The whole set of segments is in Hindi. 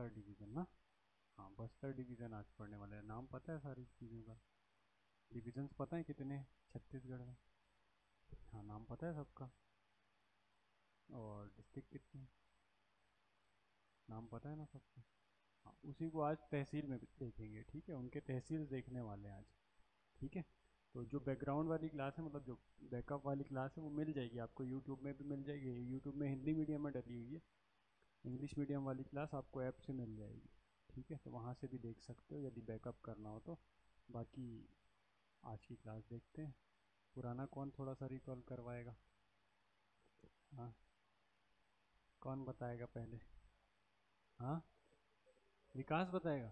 बस्तर डिवीज़न ना। हाँ बस्तर डिवीज़न आज पढ़ने वाले हैं। नाम पता है सारी चीज़ों का? डिवीजन्स पता है कितने हैं छत्तीसगढ़ में? हाँ नाम पता है सबका। और डिस्ट्रिक्ट कितने हैं? नाम पता है ना सबका। हाँ उसी को आज तहसील में देखेंगे, ठीक है? उनके तहसील देखने वाले हैं आज, ठीक है? तो जो बैकग्राउंड वाली क्लास है, मतलब जो बैकअप वाली क्लास है, वो मिल जाएगी आपको यूट्यूब में भी मिल जाएगी। यूट्यूब में हिंदी मीडियम में डली हुई है, इंग्लिश मीडियम वाली क्लास आपको ऐप से मिल जाएगी, ठीक है? तो वहाँ से भी देख सकते हो यदि बैकअप करना हो तो। बाकी आज की क्लास देखते हैं। पुराना कौन थोड़ा सा रिकॉल करवाएगा? हाँ कौन बताएगा पहले? हाँ विकास बताएगा।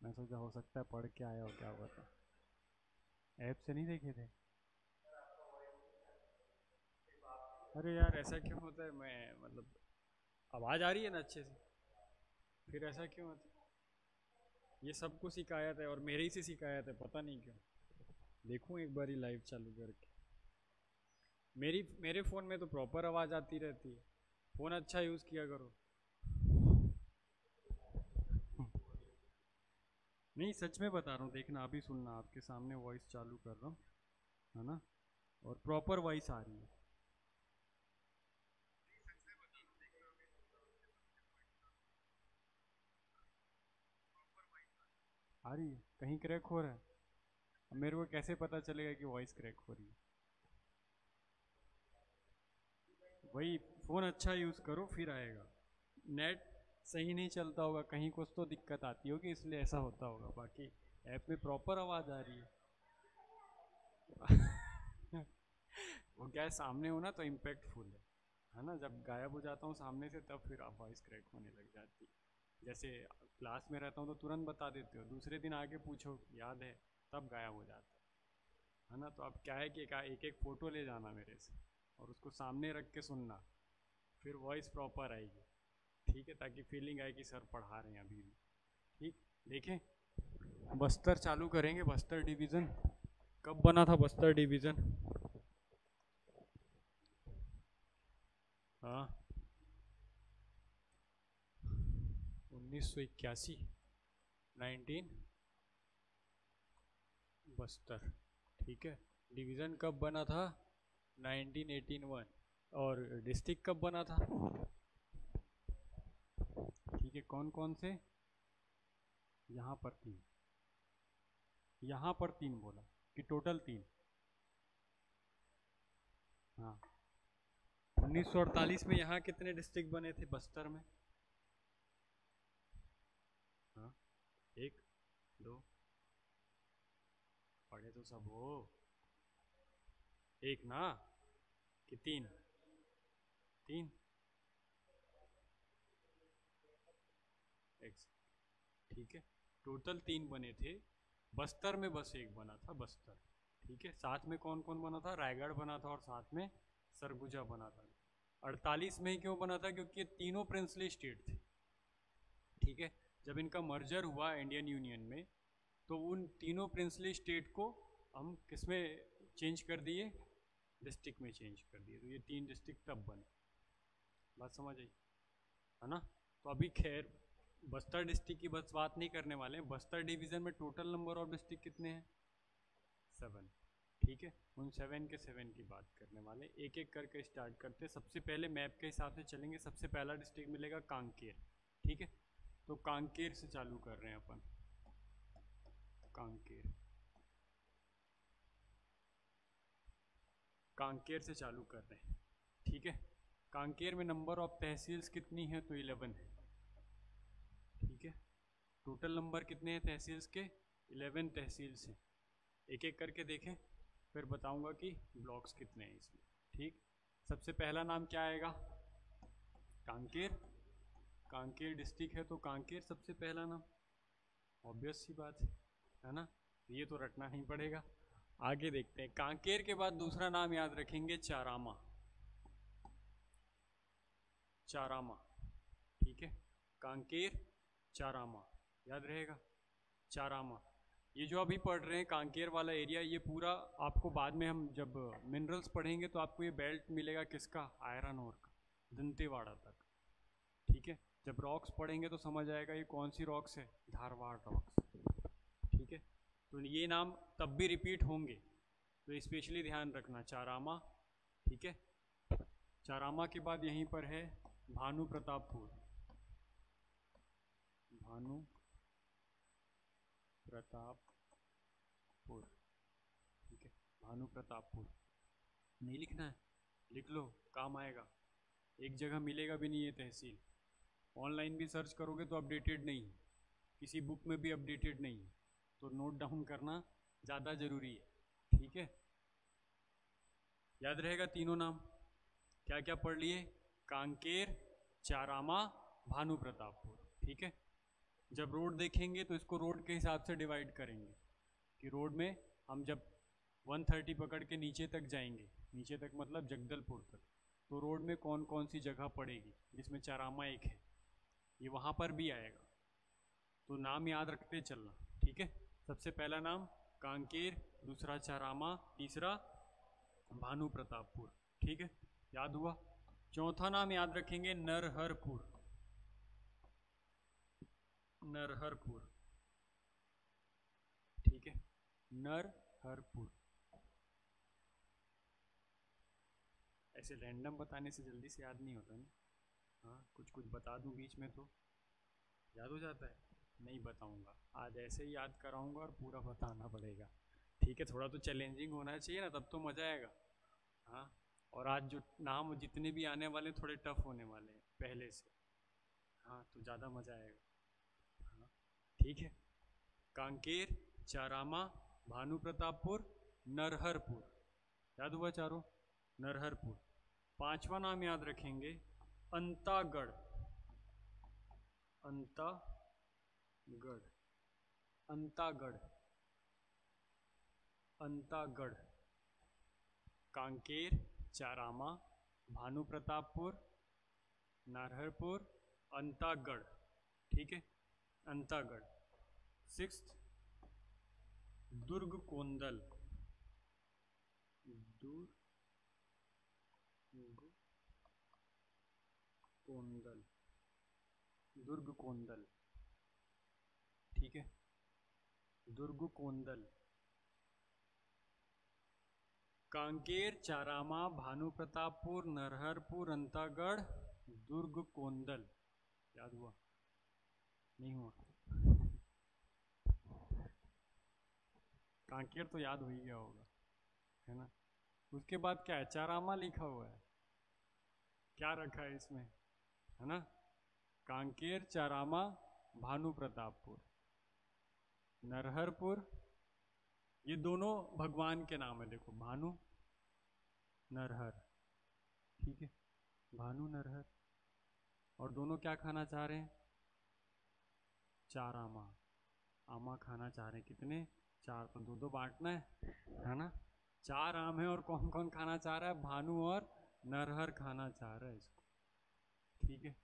मैं सोचा हो सकता है पढ़ के आया हो, क्या पता। ऐप से नहीं देखे थे? अरे यार ऐसा क्यों होता है? मैं मतलब आवाज़ आ रही है ना अच्छे से? फिर ऐसा क्यों होता है? ये सबको शिकायत है और मेरे ही से शिकायत है, पता नहीं क्यों। देखूं एक बारी लाइव चालू करके। मेरे फ़ोन में तो प्रॉपर आवाज़ आती रहती है। फ़ोन अच्छा यूज़ किया करो। नहीं सच में बता रहा हूँ, देखना अभी सुनना, आपके सामने वॉइस चालू कर रहा हूँ, है ना? और प्रॉपर वॉइस आ रही है। आ रही है? कहीं क्रैक हो रहा है? अब मेरे को कैसे पता चलेगा कि वॉइस क्रैक हो रही है? वही, फ़ोन अच्छा यूज़ करो फिर आएगा। नेट सही नहीं चलता होगा कहीं, कुछ तो दिक्कत आती होगी इसलिए ऐसा होता होगा। बाकी ऐप में प्रॉपर आवाज़ आ रही है। वो क्या है, सामने हो ना तो इम्पैक्टफुल है ना? जब गायब हो जाता हूँ सामने से तब फिर वॉइस क्रैक होने लग जाती है। जैसे क्लास में रहता हूँ तो तुरंत बता देते हो, दूसरे दिन आके पूछो याद है, तब गायब हो जाता है ना? तो अब क्या है कि एक एक फ़ोटो ले जाना मेरे से और उसको सामने रख के सुनना, फिर वॉइस प्रॉपर आएगी, ठीक है? ताकि फीलिंग आए कि सर पढ़ा रहे हैं अभी भी। ठीक, देखें। बस्तर चालू करेंगे। बस्तर डिवीज़न कब बना था? बस्तर डिवीज़न, हाँ 1981। 19 बस्तर, ठीक है। डिवीज़न कब बना था? 1981। और डिस्ट्रिक्ट कब बना था? ठीक है, कौन कौन से? यहाँ पर तीन। यहाँ पर तीन बोला कि टोटल तीन? हाँ 1948 में यहाँ कितने डिस्ट्रिक्ट बने थे बस्तर में? हाँ एक, दो, पढ़े तो सब हो। एक ना, कि तीन? तीन। एक, ठीक है। टोटल तीन बने थे, बस्तर में बस एक बना था बस्तर, ठीक है। साथ में कौन कौन बना था? रायगढ़ बना था और साथ में सरगुजा बना था। 48 में ही क्यों बना था? क्योंकि ये तीनों प्रिंसली स्टेट थे, ठीक है। जब इनका मर्जर हुआ इंडियन यूनियन में तो उन तीनों प्रिंसली स्टेट को हम किस में चेंज कर दिए? डिस्ट्रिक्ट में चेंज कर दिए। तो ये तीन डिस्ट्रिक्ट तब बने। बात समझ आई, है ना? तो अभी खैर बस्तर डिस्ट्रिक्ट की बस बात नहीं करने वाले हैं। बस्तर डिवीज़न में टोटल नंबर ऑफ डिस्ट्रिक्ट कितने हैं? 7, ठीक है। उन 7 के 7 की बात करने वाले, एक एक करके स्टार्ट करते हैं। सबसे पहले मैप के हिसाब से चलेंगे। सबसे पहला डिस्ट्रिक्ट मिलेगा कांकेर, ठीक है। तो कांकेर से चालू कर रहे हैं अपन। कांकेर, कांकेर से चालू कर रहे हैं, ठीक है। कांकेर में नंबर ऑफ तहसील्स कितनी है? तो 11 है, ठीक है। टोटल नंबर कितने हैं तहसील्स के? 11 तहसील्स हैं। एक एक करके देखें, फिर बताऊंगा कि ब्लॉक्स कितने हैं इसमें, ठीक। सबसे पहला नाम क्या आएगा? कांकेर। कांकेर डिस्ट्रिक्ट है तो कांकेर सबसे पहला नाम, ऑब्वियस सी बात है ना? ये तो रटना नहीं पड़ेगा। आगे देखते हैं। कांकेर के बाद दूसरा नाम याद रखेंगे, चारामा। चारामा, ठीक है। कांकेर, चारामा, याद रहेगा। चारामा। ये जो अभी पढ़ रहे हैं कांकेर वाला एरिया, ये पूरा आपको बाद में हम जब मिनरल्स पढ़ेंगे तो आपको ये बेल्ट मिलेगा किसका, आयरन ओर का, दंतेवाड़ा तक। ठीक है, जब रॉक्स पढ़ेंगे तो समझ आएगा ये कौन सी रॉक्स है, धारवाड़ रॉक्स। ठीक है, तो ये नाम तब भी रिपीट होंगे, तो स्पेशली ध्यान रखना, चारामा। ठीक है, चारामा के बाद यहीं पर है भानु प्रतापपुर, भानु प्रतापपुर। ठीक है, भानु प्रतापपुर नहीं लिखना है, लिख लो, काम आएगा। एक जगह मिलेगा भी नहीं ये तहसील, ऑनलाइन भी सर्च करोगे तो अपडेटेड नहीं है, किसी बुक में भी अपडेटेड नहीं है, तो नोट डाउन करना ज़्यादा ज़रूरी है। ठीक है, याद रहेगा तीनों नाम। क्या क्या पढ़ लिए, कांकेर, चारामा, भानु प्रतापपुर। ठीक है, जब रोड देखेंगे तो इसको रोड के हिसाब से डिवाइड करेंगे कि रोड में हम जब 130 पकड़ के नीचे तक जाएंगे, नीचे तक मतलब जगदलपुर तक, तो रोड में कौन कौन सी जगह पड़ेगी, जिसमें चारामा एक है, ये वहाँ पर भी आएगा, तो नाम याद रखते चलना। ठीक है, सबसे पहला नाम कांकेर, दूसरा चारामा, तीसरा भानु प्रतापपुर। ठीक है, याद हुआ। चौथा नाम याद रखेंगे नरहरपुर, नरहरपुर। ठीक है, नरहरपुर। ऐसे रैंडम बताने से जल्दी से याद नहीं होता ना, हाँ कुछ कुछ बता दूं बीच में तो याद हो जाता है, नहीं बताऊंगा आज, ऐसे ही याद कराऊंगा और पूरा बताना पड़ेगा। ठीक है, थोड़ा तो चैलेंजिंग होना चाहिए ना, तब तो मज़ा आएगा। हाँ, और आज जो नाम जितने भी आने वाले थोड़े टफ होने वाले हैं पहले से, हाँ तो ज़्यादा मज़ा आएगा। हाँ ठीक है, कांकेर, चारामा, भानु प्रतापपुर, नरहरपुर, याद हुआ चारों, नरहरपुर। पांचवा नाम याद रखेंगे अंतागढ़, अंतागढ़, अंतागढ़, अंतागढ़। कांकेर, चारामा, भानु प्रतापपुर, नारहरपुर, अंतागढ़। ठीक है, अंतागढ़। सिक्स्थ दुर्ग कोंदल, दुर्ग कोंदल, दुर्ग कोंदल। ठीक है, दुर्ग कोंदल। कांकेर, चारामा, भानु प्रतापपुर, नरहरपुर, अंतागढ़, दुर्ग कोंदल। याद हुआ, नहीं हुआ? कांकेर तो याद हो ही गया होगा, है ना। उसके बाद क्या है, चारामा लिखा हुआ है, क्या रखा है इसमें, है ना, कांकेर, चारामा, भानु प्रतापपुर, नरहरपुर, ये दोनों भगवान के नाम है, देखो भानु नरहर। ठीक है, भानु नरहर, और दोनों क्या खाना चाह रहे हैं, चार आमा, आमा खाना चाह रहे हैं, कितने, चार, तो दो दो बांटना है ना। चार आम है और कौन कौन खाना चाह रहा है, भानु और नरहर खाना चाह रहा है इसको। ठीक है,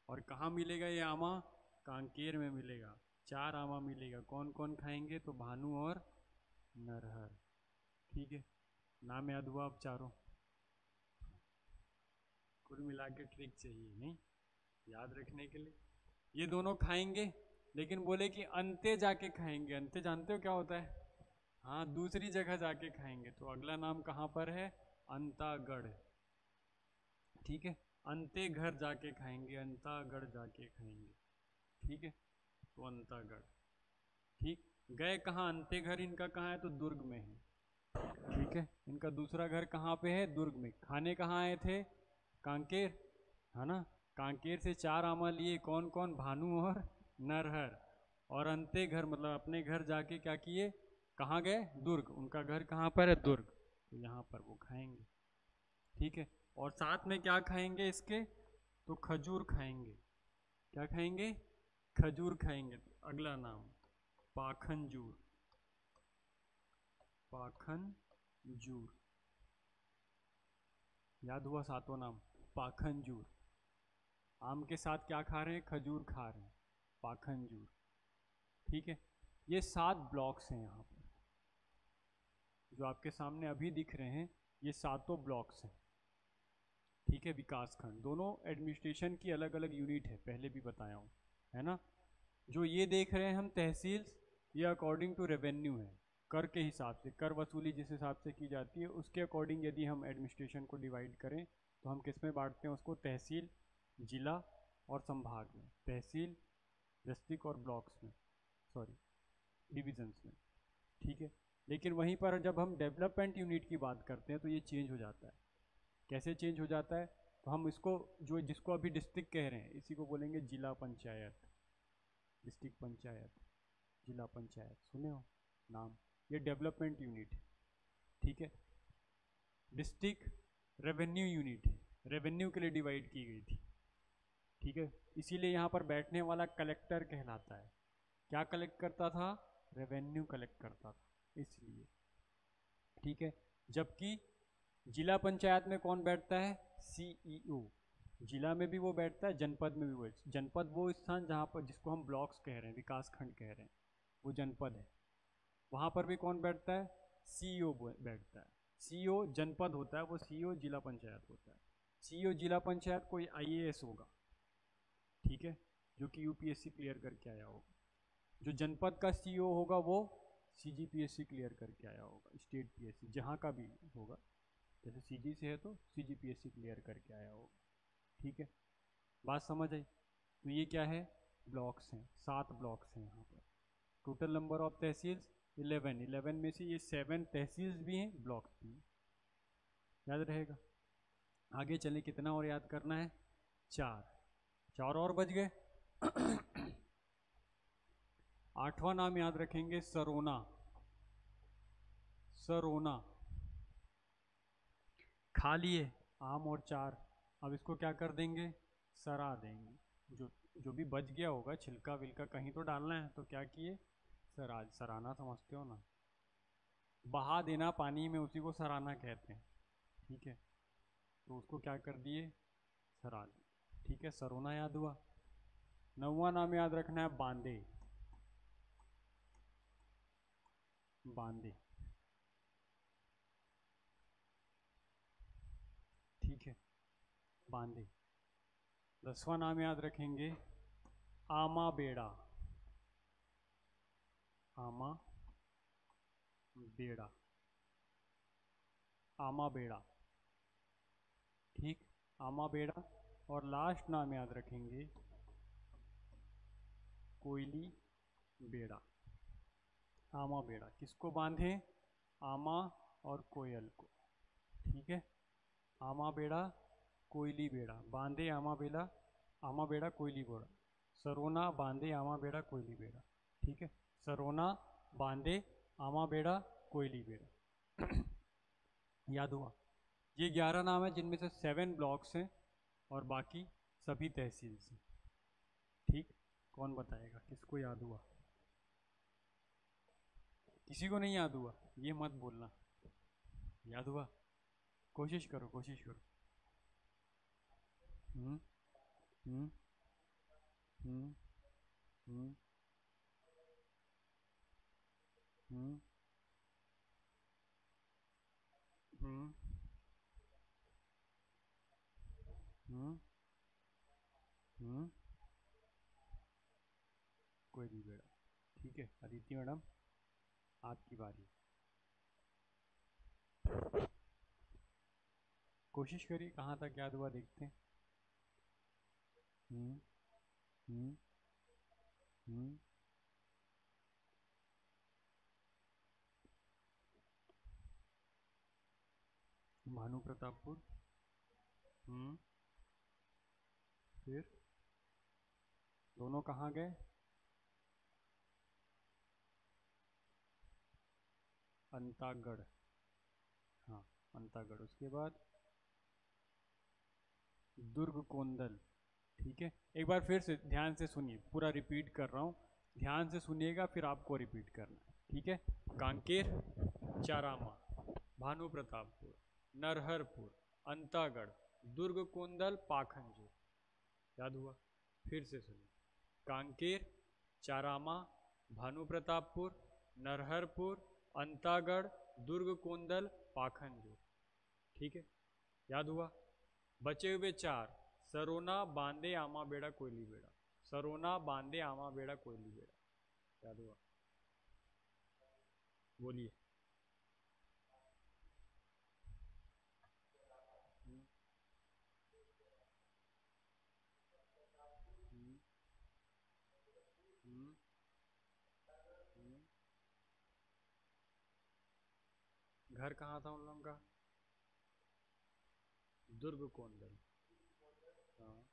और कहाँ मिलेगा ये आमा, कांकेर में मिलेगा, चार आमा मिलेगा, कौन कौन खाएंगे, तो भानु और नरहर। ठीक है, नाम याद हुआ अब चारों, कुल मिला के ट्रिक चाहिए नहीं याद रखने के लिए। ये दोनों खाएंगे, लेकिन बोले कि अंते जाके खाएंगे, अंते जानते हो क्या होता है, हाँ दूसरी जगह जाके खाएंगे, तो अगला नाम कहाँ पर है, अंतागढ़। ठीक है, अंते घर जाके खाएंगे, अंतागढ़ जाके खाएंगे। ठीक है, तो अंतागढ़। ठीक, गए कहाँ, अंते घर इनका कहाँ है, तो दुर्ग में है। ठीक है, इनका दूसरा घर कहाँ पे है, दुर्ग में। खाने कहाँ आए थे, कांकेर, है ना। कांकेर से चार आमा लिए, कौन कौन, भानु और नरहर, और अंते घर मतलब अपने घर जाके क्या किए, कहाँ गए, दुर्ग, उनका घर कहाँ पर है, दुर्ग, तो यहाँ पर वो खाएंगे। ठीक है, और साथ में क्या खाएंगे इसके, तो खजूर खाएंगे। क्या खाएंगे, खजूर खाएंगे। तो अगला नाम पाखनजूर, पाखनजूर। याद हुआ सातों नाम, पाखनजूर। आम के साथ क्या खा रहे हैं, खजूर खा रहे हैं, पाखनजूर। ठीक है, ये 7 ब्लॉक्स हैं यहाँ पर, जो आपके सामने अभी दिख रहे हैं, ये 7 ब्लॉक्स हैं, ठीक है। विकास खंड, दोनों एडमिनिस्ट्रेशन की अलग अलग यूनिट है, पहले भी बताया हूँ, है ना। जो ये देख रहे हैं हम तहसील, ये अकॉर्डिंग टू रेवेन्यू है, कर के हिसाब से, कर वसूली जिस हिसाब से की जाती है उसके अकॉर्डिंग यदि हम एडमिनिस्ट्रेशन को डिवाइड करें तो हम किस में बांटते हैं उसको, तहसील, जिला और संभाग में, तहसील, डिस्ट्रिक्ट और ब्लॉक्स में, सॉरी डिविजन्स में, ठीक है। लेकिन वहीं पर जब हम डेवलपमेंट यूनिट की बात करते हैं तो ये चेंज हो जाता है। कैसे चेंज हो जाता है, तो हम इसको जो जिसको अभी डिस्ट्रिक्ट कह रहे हैं इसी को बोलेंगे जिला पंचायत, डिस्ट्रिक्ट पंचायत, जिला पंचायत, सुने हो नाम, ये डेवलपमेंट यूनिट है, ठीक है। डिस्ट्रिक्ट रेवेन्यू यूनिट है, रेवेन्यू के लिए डिवाइड की गई थी, ठीक है। इसीलिए यहाँ पर बैठने वाला कलेक्टर कहलाता है। क्या कलेक्ट करता था, रेवेन्यू कलेक्ट करता था, इसलिए, ठीक है। जबकि जिला पंचायत में कौन बैठता है, सीईओ, जिला में भी वो बैठता है, जनपद में भी वो, जनपद वो स्थान जहाँ पर जिसको हम ब्लॉक्स कह रहे हैं, विकास खंड कह रहे हैं, वो जनपद है। वहाँ पर भी कौन बैठता है, सीईओ बैठता है। सीईओ जनपद होता है, वो सीईओ जिला पंचायत होता है। सीईओ जिला पंचायत कोई आईएएस होगा, ठीक है, जो कि यूपीएससी क्लियर करके आया होगा। जो जनपद का सीईओ होगा वो सीजीपीएससी क्लियर करके आया होगा, स्टेट पीएससी जहाँ का भी होगा, जैसे सीजी से है तो सीजीपीएससी क्लियर करके आया होगा, ठीक है। बात समझ आई। तो ये क्या है, ब्लॉक्स हैं, 7 ब्लॉक्स हैं यहाँ पर। टोटल नंबर ऑफ तहसील्स 11 में से ये 7 तहसील्स भी हैं, ब्लॉक्स भी हैं, याद रहेगा। आगे चले, कितना और याद करना है, 4 और बच गए। 8वां नाम याद रखेंगे, सरोना, सरोना, खा लिए आम और 4, अब इसको क्या कर देंगे, सरा देंगे। जो भी बच गया होगा, छिलका विलका कहीं तो डालना है, तो क्या किए, सरा, सराना समझते हो ना, बहा देना पानी में, उसी को सराना कहते हैं, ठीक है। तो उसको क्या कर दिए, सरा दिए, ठीक है। सरोना याद हुआ। 9वां नाम याद रखना है, बांदे, बांदे, ठीक है, बांदे। 10वां नाम याद रखेंगे, आमा बेड़ा, आमा बेड़ा, आमा बेड़ा, ठीक, आमा बेड़ा। और लास्ट नाम याद रखेंगे, कोयली बेड़ा, आमा बेड़ा। किसको बांधे, आमा और कोयल को, ठीक है। आमा बेड़ा, कोयली बेड़ा, बांधे आमा बेड़ा, आमा बेड़ा कोयली बेड़ा, सरोना बांधे आमा बेड़ा कोयली बेड़ा, ठीक है। सरोना बांधे आमा बेड़ा कोयली बेड़ा। याद हुआ। ये 11 नाम है, जिनमें से 7 ब्लॉक्स हैं और बाकी सभी तहसील से, ठीक। कौन बताएगा, किसको याद हुआ, किसी को नहीं याद हुआ, ये मत बोलना, याद हुआ, कोशिश करो, कोशिश करो। हम्म हम्म हम्म हम्म हम्म हम्म हम्म हम्म कोई भी बेड़ा, ठीक है। अदिति मैडम, आपकी बारी, कोशिश करिए, कहाँ तक याद हुआ देखते हैं। हम्म हम्म हम्म भानु प्रतापपुर, हम्म फिर दोनों कहाँ गए, अंतागढ़, हाँ अंतागढ़। उसके बाद दुर्ग कोंदल, ठीक है। एक बार फिर से ध्यान से सुनिए, पूरा रिपीट कर रहा हूँ, ध्यान से सुनिएगा, फिर आपको रिपीट करना है, ठीक है। कांकेर, चारामा, भानु प्रतापपुर, नरहरपुर, अंतागढ़, दुर्ग कोंदल, पाखंजूर, याद हुआ। फिर से सुनिए, कांकेर, चारामा, भानु प्रतापपुर, नरहरपुर, अंतागढ़, दुर्ग कोंदल, पाखंजूर। ठीक है, याद हुआ। बचे हुए चार, सरोना, बांदे, आमा बेड़ा, कोयली बेड़ा। सरोना, बांदे, आमा बेड़ा, कोयली बेड़ा। याद हुआ? बोलिए। हम्म, हम्म, हम्म, हम्म। घर कहाँ था उन लोगों का? दुर्ग कोंदल। हाँ।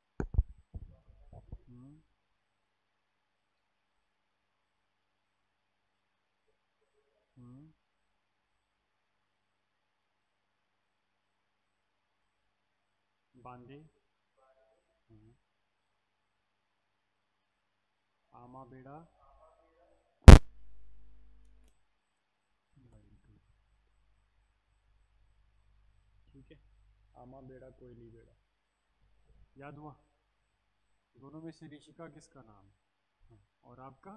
हम्म, हम्म। बांदे। हाँ। आमा बेड़ा। Very good. ठीक है, आमा बेड़ा, कोयली बेड़ा। याद हुआ? दोनों में से ऋषिका किसका नाम है? हाँ। और आपका?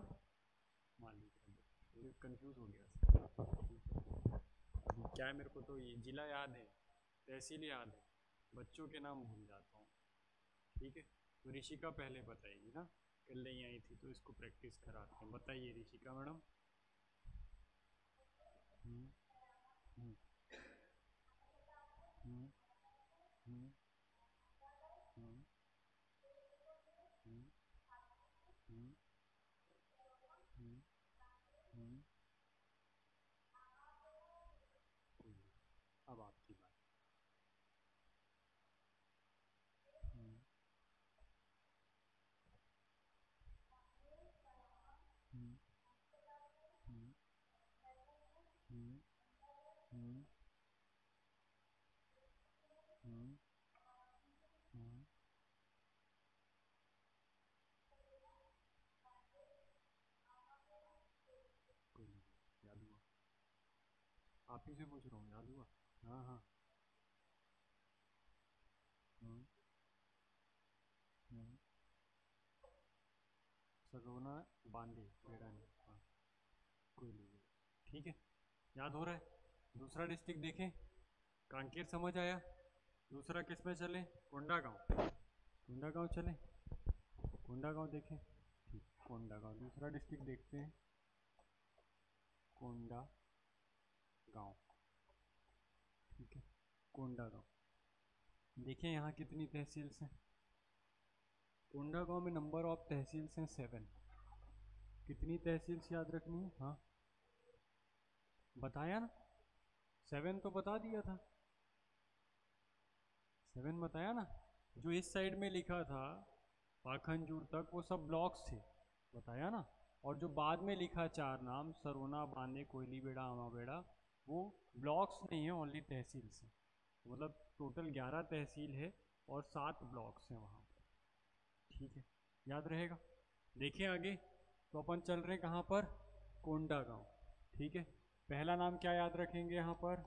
मालिक है। थोड़ी कंफ्यूज हो गया। ठीक है। अभी क्या है, मेरे को तो ये जिला याद है, तहसील याद है, बच्चों के नाम भूल जाता हूँ। ठीक है, तो ऋषिका पहले बताएगी ना, कल नहीं आई थी तो इसको प्रैक्टिस कराते हैं। बताइए ऋषिका मैडम। हम्म, हम्म, हम्म, हम्म, हम्म, हम्म, हम्म, हम्म, हम्म। कोई नहीं। अब आपकी बात। हम्म, हम्म, हम्म, हम्म, हम्म, हम्म, हम्म। कोई नहीं, याद हुआ। आप ही से पूछ रहा हूँ, याद हुआ? हाँ हाँ। हम्म, हम्म। सगोना, बांदे, बेड़ा नहीं। हाँ। कोई नहीं। ठीक है, याद हो रहा है। दूसरा डिस्ट्रिक्ट देखें। कांकेर समझ आया। दूसरा किस में चले? कोंडा गांव। कोंडा गांव चले। कोंडा गांव देखें। ठीक, कोंडा गांव दूसरा डिस्ट्रिक्ट देखते हैं। कोंडा गांव। ठीक है, कोंडा गांव। देखिए यहाँ कितनी तहसील्स हैं। कोंडा गांव में नंबर ऑफ तहसील्स हैं 7। कितनी तहसील्स याद रखनी है? हाँ, बताया ना। 7 तो बता दिया था। 7 बताया ना। जो इस साइड में लिखा था पाखंजूर तक, वो सब ब्लॉक्स थे। बताया ना। और जो बाद में लिखा चार नाम, सरोना, बांदे, कोयली बेड़ा, आमा बेड़ा, वो ब्लॉक्स नहीं है, ओनली तहसील्स हैं। मतलब टोटल 11 तहसील है और 7 ब्लॉक्स हैं वहाँ पर। ठीक है, याद रहेगा। देखिए आगे। तो अपन चल रहे कहाँ पर? कोंडा गांव। ठीक है, पहला नाम क्या याद रखेंगे यहाँ पर?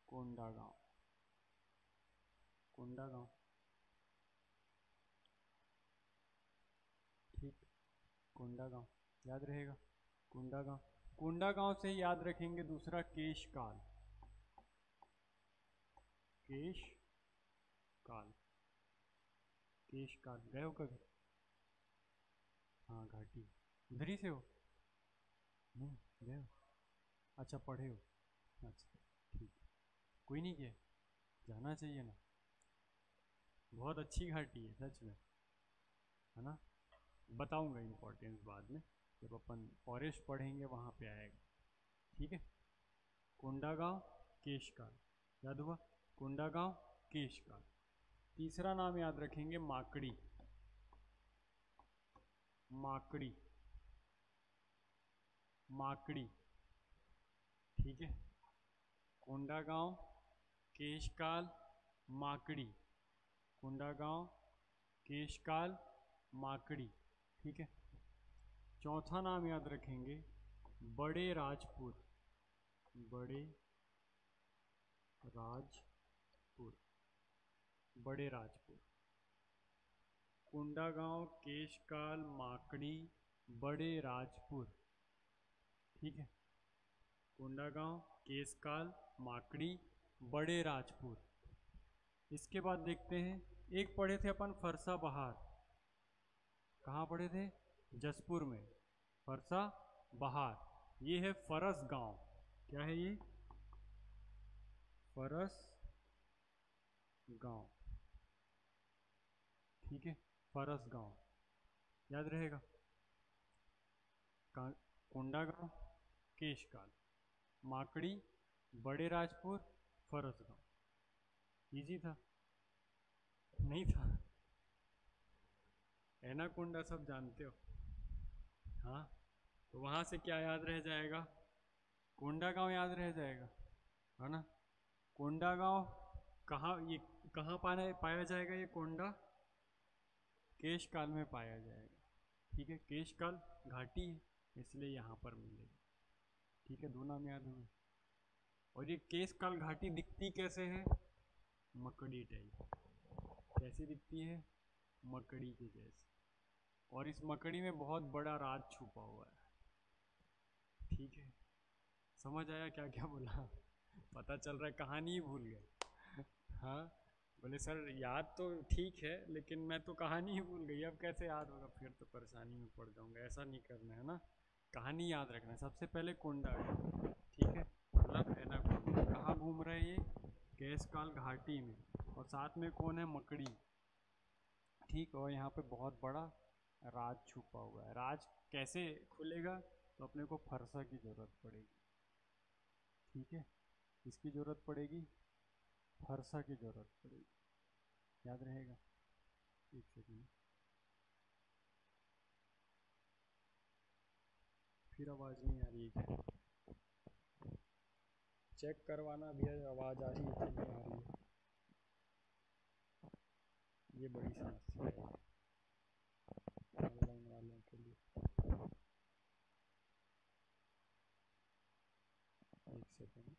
कोंडा गांव। कोंडा गांव। ठीक, कोंडा गांव याद रहेगा। कोंडा गांव। कोंडा गांव से ही याद रखेंगे दूसरा, केशकाल। केश काल। केशकाल गए हो कभी? हाँ, घाटी। उधर ही से हो? नहीं गए हो? अच्छा, पढ़े हो। अच्छा, ठीक। कोई नहीं गया? जाना चाहिए ना। बहुत अच्छी घाटी है सच में, है ना। बताऊंगा इम्पोर्टेंस बाद में, जब अपन फॉरेस्ट पढ़ेंगे वहाँ पे आएगा। ठीक है, कोंडागांव, केशकाल। याद हुआ? कोंडागांव, केशकाल। तीसरा नाम याद रखेंगे, माकड़ी। माकड़ी। माकड़ी। ठीक है, कोंडागांव, केशकाल, माकड़ी। कोंडागांव, केशकाल, माकड़ी। ठीक है, चौथा नाम याद रखेंगे, बड़े राजपुर। बड़े राजपुर। बड़े राजपुर। कोंडागांव, केशकाल, माकड़ी, बड़े राजपुर, ठीक है। कोंडागांव, केशकाल, माकड़ी, बड़े राजपुर। इसके बाद देखते हैं, एक पढ़े थे अपन फरसा बहार, कहाँ पढ़े थे? जसपुर में। फरसा बहार, ये है फरस गांव। क्या है ये? फरस गांव, ठीक है। फरस गांव याद रहेगा। कोंडागांव, केशकाल, माकड़ी, बड़े राजपुर, फरस गांव। इजी था? नहीं था? एनाकोंडा सब जानते हो, हाँ। तो वहां से क्या याद रह जाएगा? कोंडागांव याद रह जाएगा, है ना। कोंडागांव कहाँ, ये कहाँ पाया जाएगा? ये कोंडा केशकाल में पाया जाएगा, ठीक है। केशकाल घाटी है, इसलिए यहाँ पर मिलेगा, ठीक है। दो नाम याद हुए। और ये केशकाल घाटी दिखती कैसे है? मकड़ी टाइप। कैसी दिखती है? मकड़ी के जैसे। और इस मकड़ी में बहुत बड़ा राज छुपा हुआ है, ठीक है। समझ आया क्या क्या बोला? पता चल रहा है कहानी ही भूल गए। हाँ, बोले सर याद तो ठीक है, लेकिन मैं तो कहानी ही भूल गई, अब कैसे याद होगा? फिर तो परेशानी में पड़ जाऊंगा। ऐसा नहीं करना है ना, कहानी याद रखना है। सबसे पहले कोंडा, ठीक है। मतलब है ना, कहाँ घूम रहे हैं ये? केशकाल घाटी में। और साथ में कौन है? मकड़ी, ठीक। और यहाँ पे बहुत बड़ा राज छुपा हुआ है। राज कैसे खुलेगा? तो अपने को फरसा की जरूरत पड़ेगी, ठीक है। इसकी जरूरत पड़ेगी, फरसा की जरूरत पड़ेगी, याद रहेगा। एक सेकंड, फिर आवाज़ नहीं आ रही है क्या? चेक करवाना भी है, आवाज़ आ रही है कि नहीं आ रही है। ये बड़ी समस्या है ऑनलाइन वालों के लिए। एक सेकंड,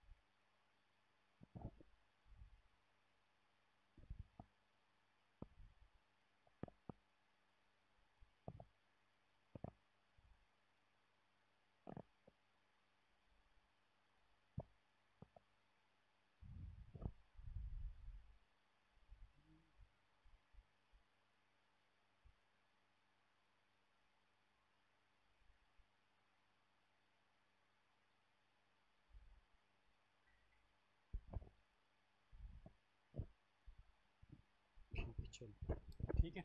चलो ठीक है।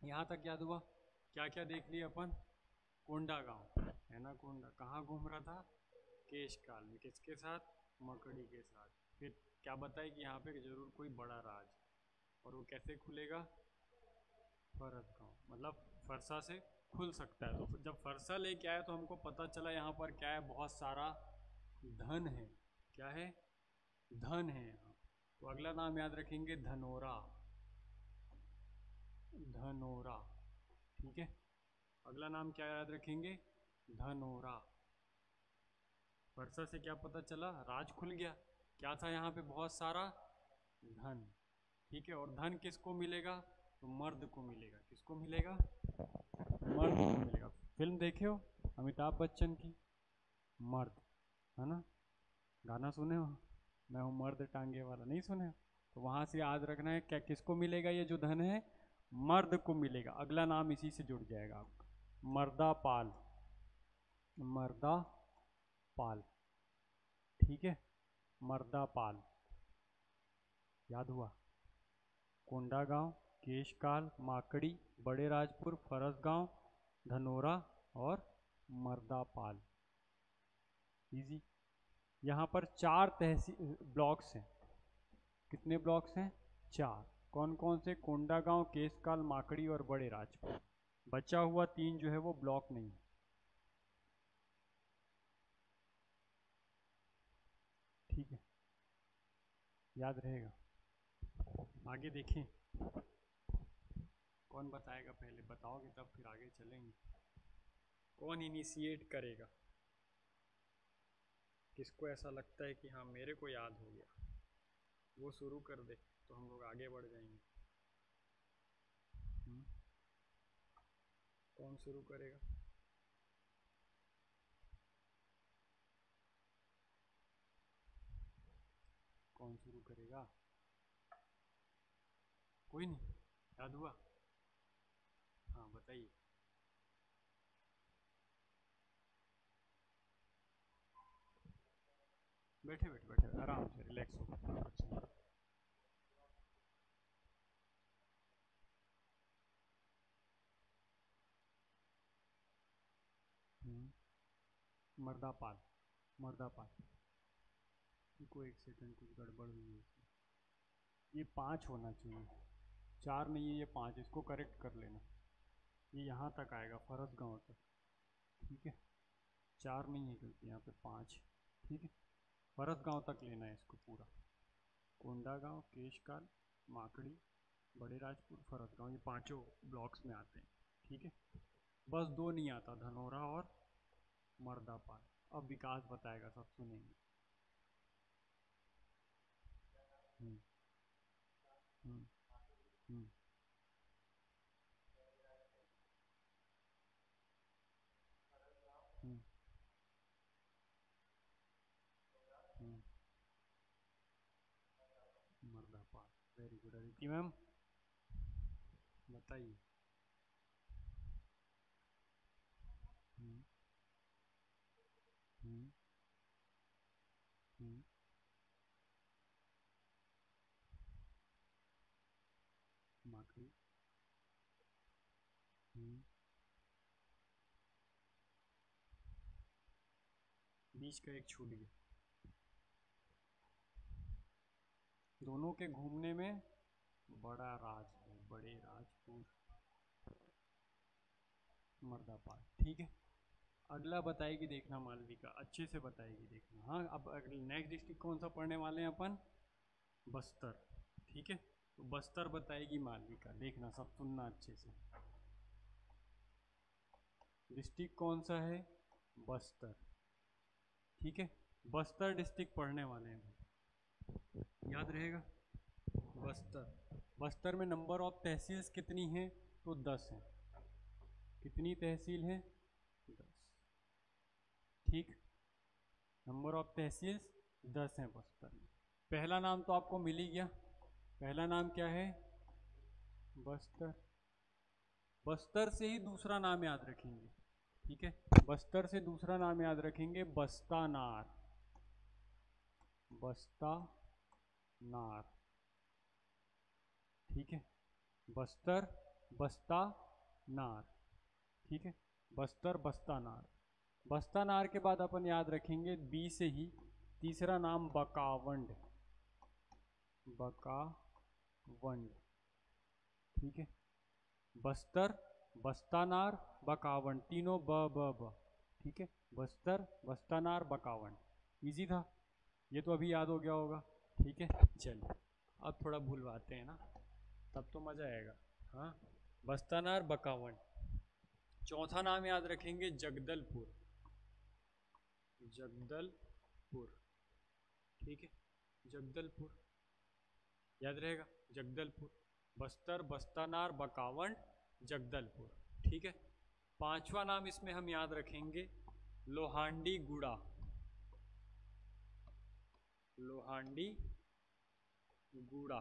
यहाँ तक याद हुआ? क्या क्या देख लिया अपन? कोंडा गांव है ना, कोंडा कहाँ घूम रहा था? केशकाल में। किसके साथ? मकड़ी के साथ। फिर क्या बताए कि यहाँ पे जरूर कोई बड़ा राज, और वो कैसे खुलेगा? फरस गांव, मतलब फरसा से खुल सकता है। तो जब फरसा लेके आया तो हमको पता चला यहाँ पर क्या है? बहुत सारा धन है। क्या है? धन है यहाँ। तो अगला नाम याद रखेंगे धनोरा, धनोरा, ठीक है। अगला नाम क्या याद रखेंगे? धनोरा। वर्षा से क्या पता चला? राज खुल गया। क्या था यहाँ पे? बहुत सारा धन, ठीक है। और धन किसको मिलेगा? तो मर्द को मिलेगा। किसको मिलेगा? मर्द को मिलेगा। फिल्म देखे हो अमिताभ बच्चन की, मर्द, है ना। गाना सुने हो, मैं हूँ मर्द टांगे वाला, नहीं सुने हो? तो वहां से याद रखना है, क्या किसको मिलेगा? ये जो धन है मर्द को मिलेगा। अगला नाम इसी से जुड़ जाएगा आपका, मर्दा पाल, मर्दा पाल, ठीक है। मर्दा पाल याद हुआ। कोंडागांव, केशकाल, माकड़ी, बड़े राजपुर, फरसगांव, धनोरा और मर्दापाल। इजी। यहाँ पर 4 तहसील ब्लॉक्स हैं। कितने ब्लॉक्स हैं? 4। कौन कौन से? कोंडागांव, केशकाल, माकड़ी और बड़े राजपुर। बचा हुआ 3 जो है वो ब्लॉक नहीं है, ठीक है। याद रहेगा। आगे देखें, कौन बताएगा? पहले बताओगे तब फिर आगे चलेंगे। कौन इनिशिएट करेगा? किसको ऐसा लगता है कि हाँ मेरे को याद हो गया, वो शुरू कर दे तो हम लोग आगे बढ़ जाएंगे। कौन शुरू करेगा? शुरू करेगा? कोई नहीं, याद हुआ? हाँ बताइए। बैठे बैठे बैठे आराम से रिलैक्स हो, कुछ नहीं। मर्दापाल, मर्दापाल। को एक सेकंड, कुछ गड़बड़ हुई है इसमें। ये 5 होना चाहिए, 4 नहीं है, ये 5, इसको करेक्ट कर लेना। ये यहाँ तक आएगा, फरस गांव तक, ठीक है। 4 नहीं है क्योंकि यहाँ पे 5, ठीक है। फरस गांव तक लेना है इसको पूरा। कोंडा गांव, केशकाल, माकड़ी, बड़े राजपुर, फरस गांव, ये पांचों ब्लॉक्स में आते हैं, ठीक है। बस 2 नहीं आता, धनौरा और मर्दापाल। अब विकास बताएगा, सब सुनेंगे। हम्म हम्म हम्म हम्म हम्म मर्दापाल, वेरी गुड। अदिति मैम बताइए। हम्म हम्म हम्म माकड़ी। हम्म बीच का एक छूट गया। दोनों के घूमने में बड़ा राज है, बड़े राजपुर, मर्दापाल, ठीक है। अगला बताएगी, देखना मालविका अच्छे से बताएगी, देखना। हाँ, अब नेक्स्ट डिस्ट्रिक्ट कौन सा पढ़ने वाले हैं अपन? बस्तर, ठीक है। तो बस्तर बताएगी मालविका, देखना, सब सुनना अच्छे से। डिस्ट्रिक्ट कौन सा है? बस्तर, ठीक है। बस्तर डिस्ट्रिक्ट पढ़ने वाले हैं, याद रहेगा। बस्तर, बस्तर में नंबर ऑफ तहसील्स कितनी हैं? तो 10 हैं। कितनी तहसील हैं? 10, ठीक। नंबर ऑफ तहसील्स 10 हैं बस्तर में। पहला नाम तो आपको मिल ही गया। पहला नाम क्या है? बस्तर। बस्तर से ही दूसरा नाम याद रखेंगे, ठीक है। बस्तर से दूसरा नाम याद रखेंगे, बस्तानार, बस्ता नार, ठीक है। बस्तर, बस्ता नार, ठीक है। बस्तर, बस्ता नार। बस्ता नार के बाद अपन याद रखेंगे बी से ही तीसरा नाम बकावंड, बकावंड, ठीक है। बस्तर, बस्तानार, बकावंड, तीनों ब ब ब, ठीक है। बस्तर, बस्तानार, बकावंड, इजी था ये तो, अभी याद हो गया होगा, ठीक है। चलिए अब थोड़ा भूलवाते हैं ना, तब तो मजा आएगा। हाँ, बस्तानार, बकावंड। चौथा नाम याद रखेंगे जगदलपुर, जगदलपुर, ठीक है। जगदलपुर याद रहेगा, जगदलपुर। बस्तर, बस्तानार, बकावंड, जगदलपुर, ठीक है। पांचवा नाम इसमें हम याद रखेंगे लोहांडी गुड़ा, लोहांडी गुड़ा,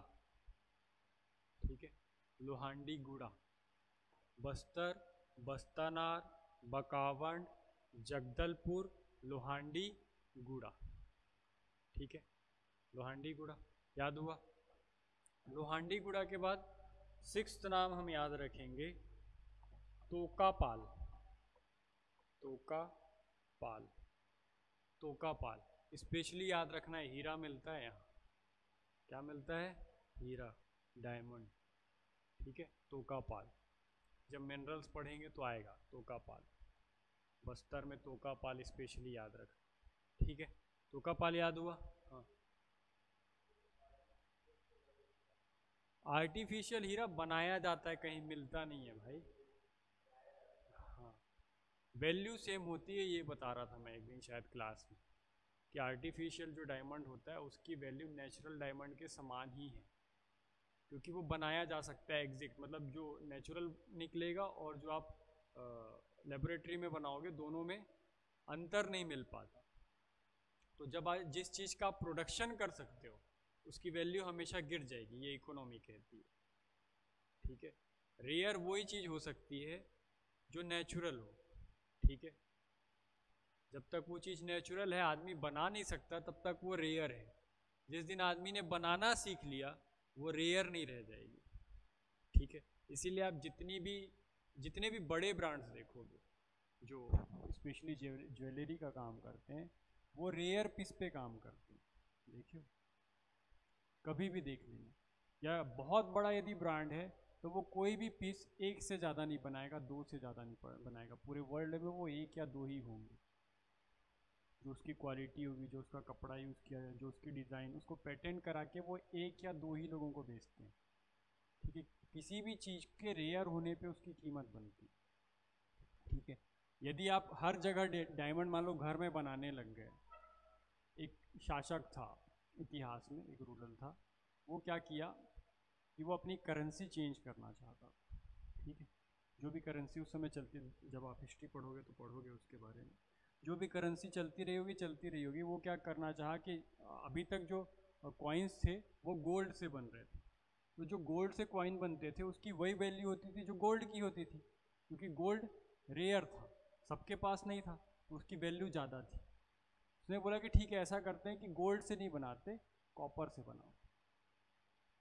ठीक है। लोहांडी गुड़ा। बस्तर, बस्तानार, बकावंड, जगदलपुर, लोहांडी गुड़ा, ठीक है। लोहांडी गुड़ा याद हुआ। लोहांडी गुड़ा के बाद 6th नाम हम याद रखेंगे तोकापाल, तोकापाल, तोकापाल। स्पेशली याद रखना है, हीरा मिलता है यहाँ। क्या मिलता है? हीरा, डायमंड, ठीक है। तोकापाल, जब मिनरल्स पढ़ेंगे तो आएगा तोकापाल। बस्तर में तोकापाल स्पेशली याद रख, ठीक है। तोकापाल याद हुआ। हाँ, आर्टिफिशियल हीरा बनाया जाता है, कहीं मिलता नहीं है भाई। हाँ, वैल्यू सेम होती है, ये बता रहा था मैं एक दिन शायद क्लास में, कि आर्टिफिशियल जो डायमंड होता है उसकी वैल्यू नेचुरल डायमंड के समान ही है, क्योंकि वो बनाया जा सकता है एग्जैक्ट, मतलब जो नेचुरल निकलेगा और जो आप लेबोरेटरी में बनाओगे दोनों में अंतर नहीं मिल पाता। तो जब जिस चीज़ का आप प्रोडक्शन कर सकते हो उसकी वैल्यू हमेशा गिर जाएगी, ये इकोनॉमी कहती है। ठीक है, रेयर वही चीज़ हो सकती है जो नेचुरल हो। ठीक है, जब तक वो चीज़ नेचुरल है, आदमी बना नहीं सकता, तब तक वो रेयर है। जिस दिन आदमी ने बनाना सीख लिया, वो रेयर नहीं रह जाएगी। ठीक है, इसीलिए आप जितने भी बड़े ब्रांड्स देखोगे जो स्पेशली ज्वेलरी का काम करते हैं, वो रेयर पीस पे काम करते हैं। देखियो, कभी भी देख लेना। या बहुत बड़ा यदि ब्रांड है तो वो कोई भी पीस एक से ज़्यादा नहीं बनाएगा, दो से ज़्यादा नहीं बनाएगा। पूरे वर्ल्ड में वो एक या दो ही होंगे। जो उसकी क्वालिटी होगी, जो उसका कपड़ा यूज़ किया जाए, जो उसकी डिज़ाइन, उसको पेटेंट करा के वो एक या दो ही लोगों को बेचते हैं। ठीक है, किसी भी चीज़ के रेयर होने पे उसकी कीमत बनती है। ठीक है, यदि आप हर जगह डायमंड मान लो घर में बनाने लग गए। एक शासक था इतिहास में, एक रूलर था, वो क्या किया कि वो अपनी करेंसी चेंज करना चाहता। ठीक है, जो भी करेंसी उस समय चलती, जब आप हिस्ट्री पढ़ोगे तो पढ़ोगे उसके बारे में, जो भी करेंसी चलती रही होगी, वो क्या करना चाहा कि अभी तक जो कॉइन्स थे वो गोल्ड से बन रहे थे। तो जो गोल्ड से कॉइन बनते थे उसकी वही वैल्यू होती थी जो गोल्ड की होती थी, क्योंकि गोल्ड रेयर था, सबके पास नहीं था, तो उसकी वैल्यू ज़्यादा थी। उसने बोला कि ठीक है, ऐसा करते हैं कि गोल्ड से नहीं बनाते, कॉपर से बनाओ।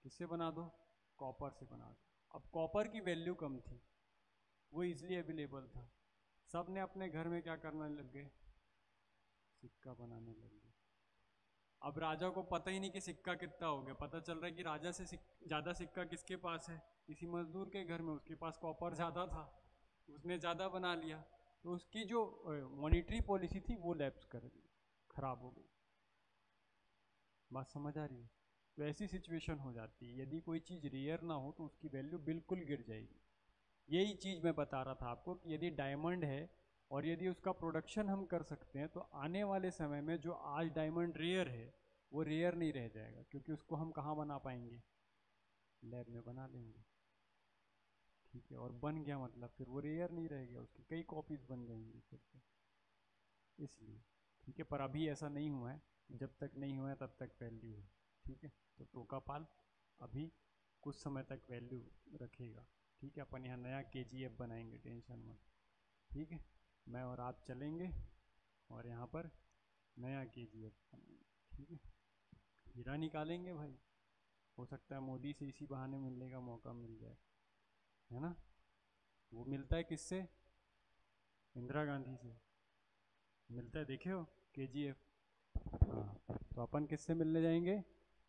किससे बना दो? कॉपर से बना दो। अब कॉपर की वैल्यू कम थी, वो इजीली अवेलेबल था, सब ने अपने घर में क्या करने लग गए, सिक्का बनाने लग गए। अब राजा को पता ही नहीं कि सिक्का कितना हो गया, पता चल रहा है कि राजा से ज़्यादा सिक्का किसके पास है, किसी मजदूर के घर में, उसके पास कॉपर ज़्यादा था, उसने ज़्यादा बना लिया। तो उसकी जो मॉनिटरी पॉलिसी थी वो लैप्स कर गई, खराब हो गई। बात समझ आ रही है? तो ऐसी सिचुएशन हो जाती है, यदि कोई चीज़ रेयर ना हो तो उसकी वैल्यू बिल्कुल गिर जाएगी। यही चीज़ मैं बता रहा था आपको कि यदि डायमंड है और यदि उसका प्रोडक्शन हम कर सकते हैं, तो आने वाले समय में जो आज डायमंड रेयर है वो रेयर नहीं रह जाएगा, क्योंकि उसको हम कहाँ बना पाएंगे, लैब में बना लेंगे। ठीक है, और बन गया मतलब फिर वो रेयर नहीं रह गया, उसकी कई कॉपीज बन जाएंगी फिर से, इसलिए। ठीक है, पर अभी ऐसा नहीं हुआ है, जब तक नहीं हुआ है तब तक वैल्यू है। ठीक है, तो टोका पाल अभी कुछ समय तक वैल्यू रखेगा। ठीक है, अपन यहाँ नया KGF बनाएंगे, टेंशन मत। ठीक है, मैं और आप चलेंगे और यहाँ पर नया KGF बनाएंगे। ठीक है, हीरा निकालेंगे भाई, हो सकता है मोदी से इसी बहाने मिलने का मौका मिल जाए, है ना। वो मिलता है किससे? इंदिरा गांधी से मिलता है, देखे हो KGF। हाँ, तो अपन किससे मिलने जाएंगे?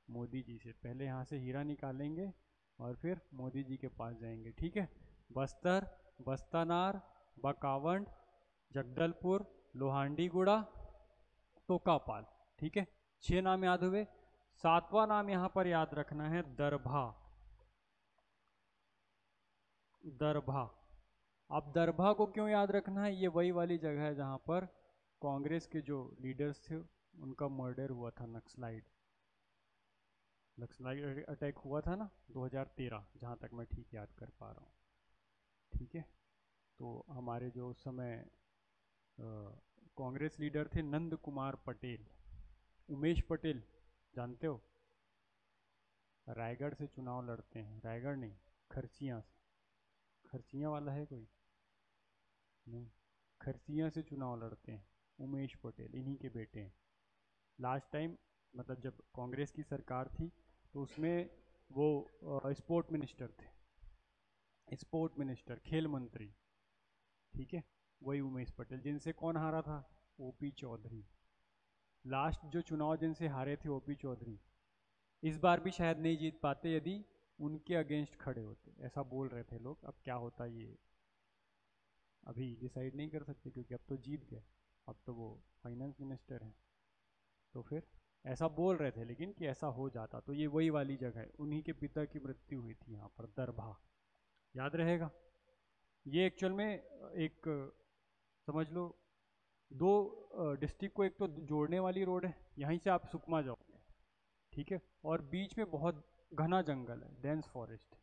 मोदी जी से। पहले यहाँ से हीरा निकालेंगे और फिर मोदी जी के पास जाएंगे। ठीक है, बस्तर, बस्तानार, बकावंड, जगदलपुर, लोहांडीगुड़ा, टोकापाल। ठीक है, 6 नाम याद हुए। 7वां नाम यहाँ पर याद रखना है, दरभा। दरभा। अब दरभा को क्यों याद रखना है? ये वही वाली जगह है जहाँ पर कांग्रेस के जो लीडर्स थे उनका मर्डर हुआ था, नक्सलाइट अटैक हुआ था ना 2013, जहाँ तक मैं ठीक याद कर पा रहा हूँ। ठीक है, तो हमारे जो उस समय कांग्रेस लीडर थे नंद कुमार पटेल, उमेश पटेल, जानते हो, रायगढ़ से चुनाव लड़ते हैं। रायगढ़ नहीं, खरसिया से। खरसिया वाला है कोई? नहीं, खरसिया से चुनाव लड़ते हैं उमेश पटेल, इन्हीं के बेटे हैं। लास्ट टाइम मतलब जब कांग्रेस की सरकार थी तो उसमें वो स्पोर्ट मिनिस्टर थे, स्पोर्ट मिनिस्टर, खेल मंत्री। ठीक है, वही उमेश पटेल। जिनसे कौन हारा था? OP चौधरी। लास्ट जो चुनाव जिनसे हारे थे OP चौधरी, इस बार भी शायद नहीं जीत पाते यदि उनके अगेंस्ट खड़े होते, ऐसा बोल रहे थे लोग। अब क्या होता ये अभी डिसाइड नहीं कर सकते, क्योंकि अब तो जीत गए, अब तो वो फाइनेंस मिनिस्टर हैं। तो फिर ऐसा बोल रहे थे, लेकिन कि ऐसा हो जाता तो ये वही वाली जगह है, उन्हीं के पिता की मृत्यु हुई थी यहाँ पर, दरभा। याद रहेगा। ये एक्चुअल में एक समझ लो दो डिस्ट्रिक्ट को एक तो जोड़ने वाली रोड है, यहीं से आप सुकमा जाओगे। ठीक है, और बीच में बहुत घना जंगल है, डेंस फॉरेस्ट।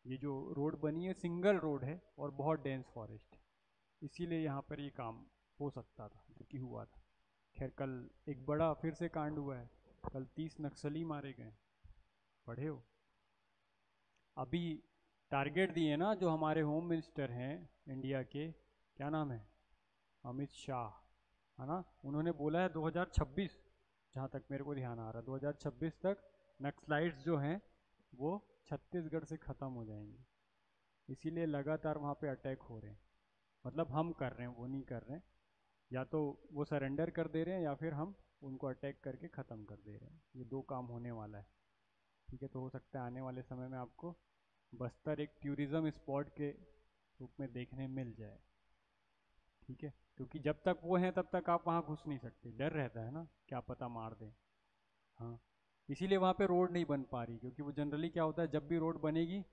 ये जो रोड बनी है सिंगल रोड है और बहुत डेंस फॉरेस्ट है, इसीलिए यहाँ पर ये काम हो सकता था जो कि हुआ था। खैर कल एक बड़ा फिर से कांड हुआ है, कल 30 नक्सली मारे गए, पढ़े हो? अभी टारगेट दिए ना जो हमारे होम मिनिस्टर हैं इंडिया के, क्या नाम है, अमित शाह, है ना, उन्होंने बोला है 2026, जहाँ तक मेरे को ध्यान आ रहा है 2026 तक नक्सलाइट्स जो हैं वो छत्तीसगढ़ से ख़त्म हो जाएंगे। इसीलिए लगातार वहाँ पे अटैक हो रहे हैं, मतलब हम कर रहे हैं, वो नहीं कर रहे हैं। या तो वो सरेंडर कर दे रहे हैं या फिर हम उनको अटैक करके ख़त्म कर दे रहे हैं, ये दो काम होने वाला है। ठीक है, तो हो सकता है आने वाले समय में आपको बस्तर एक टूरिज़्म स्पॉट के रूप में देखने मिल जाए। ठीक है, क्योंकि जब तक वो हैं तब तक आप वहाँ घुस नहीं सकते, डर रहता है ना, क्या पता मार दें। हाँ, इसीलिए वहाँ पे रोड नहीं बन पा रही, क्योंकि वो जनरली क्या होता है, जब भी रोड बनेगी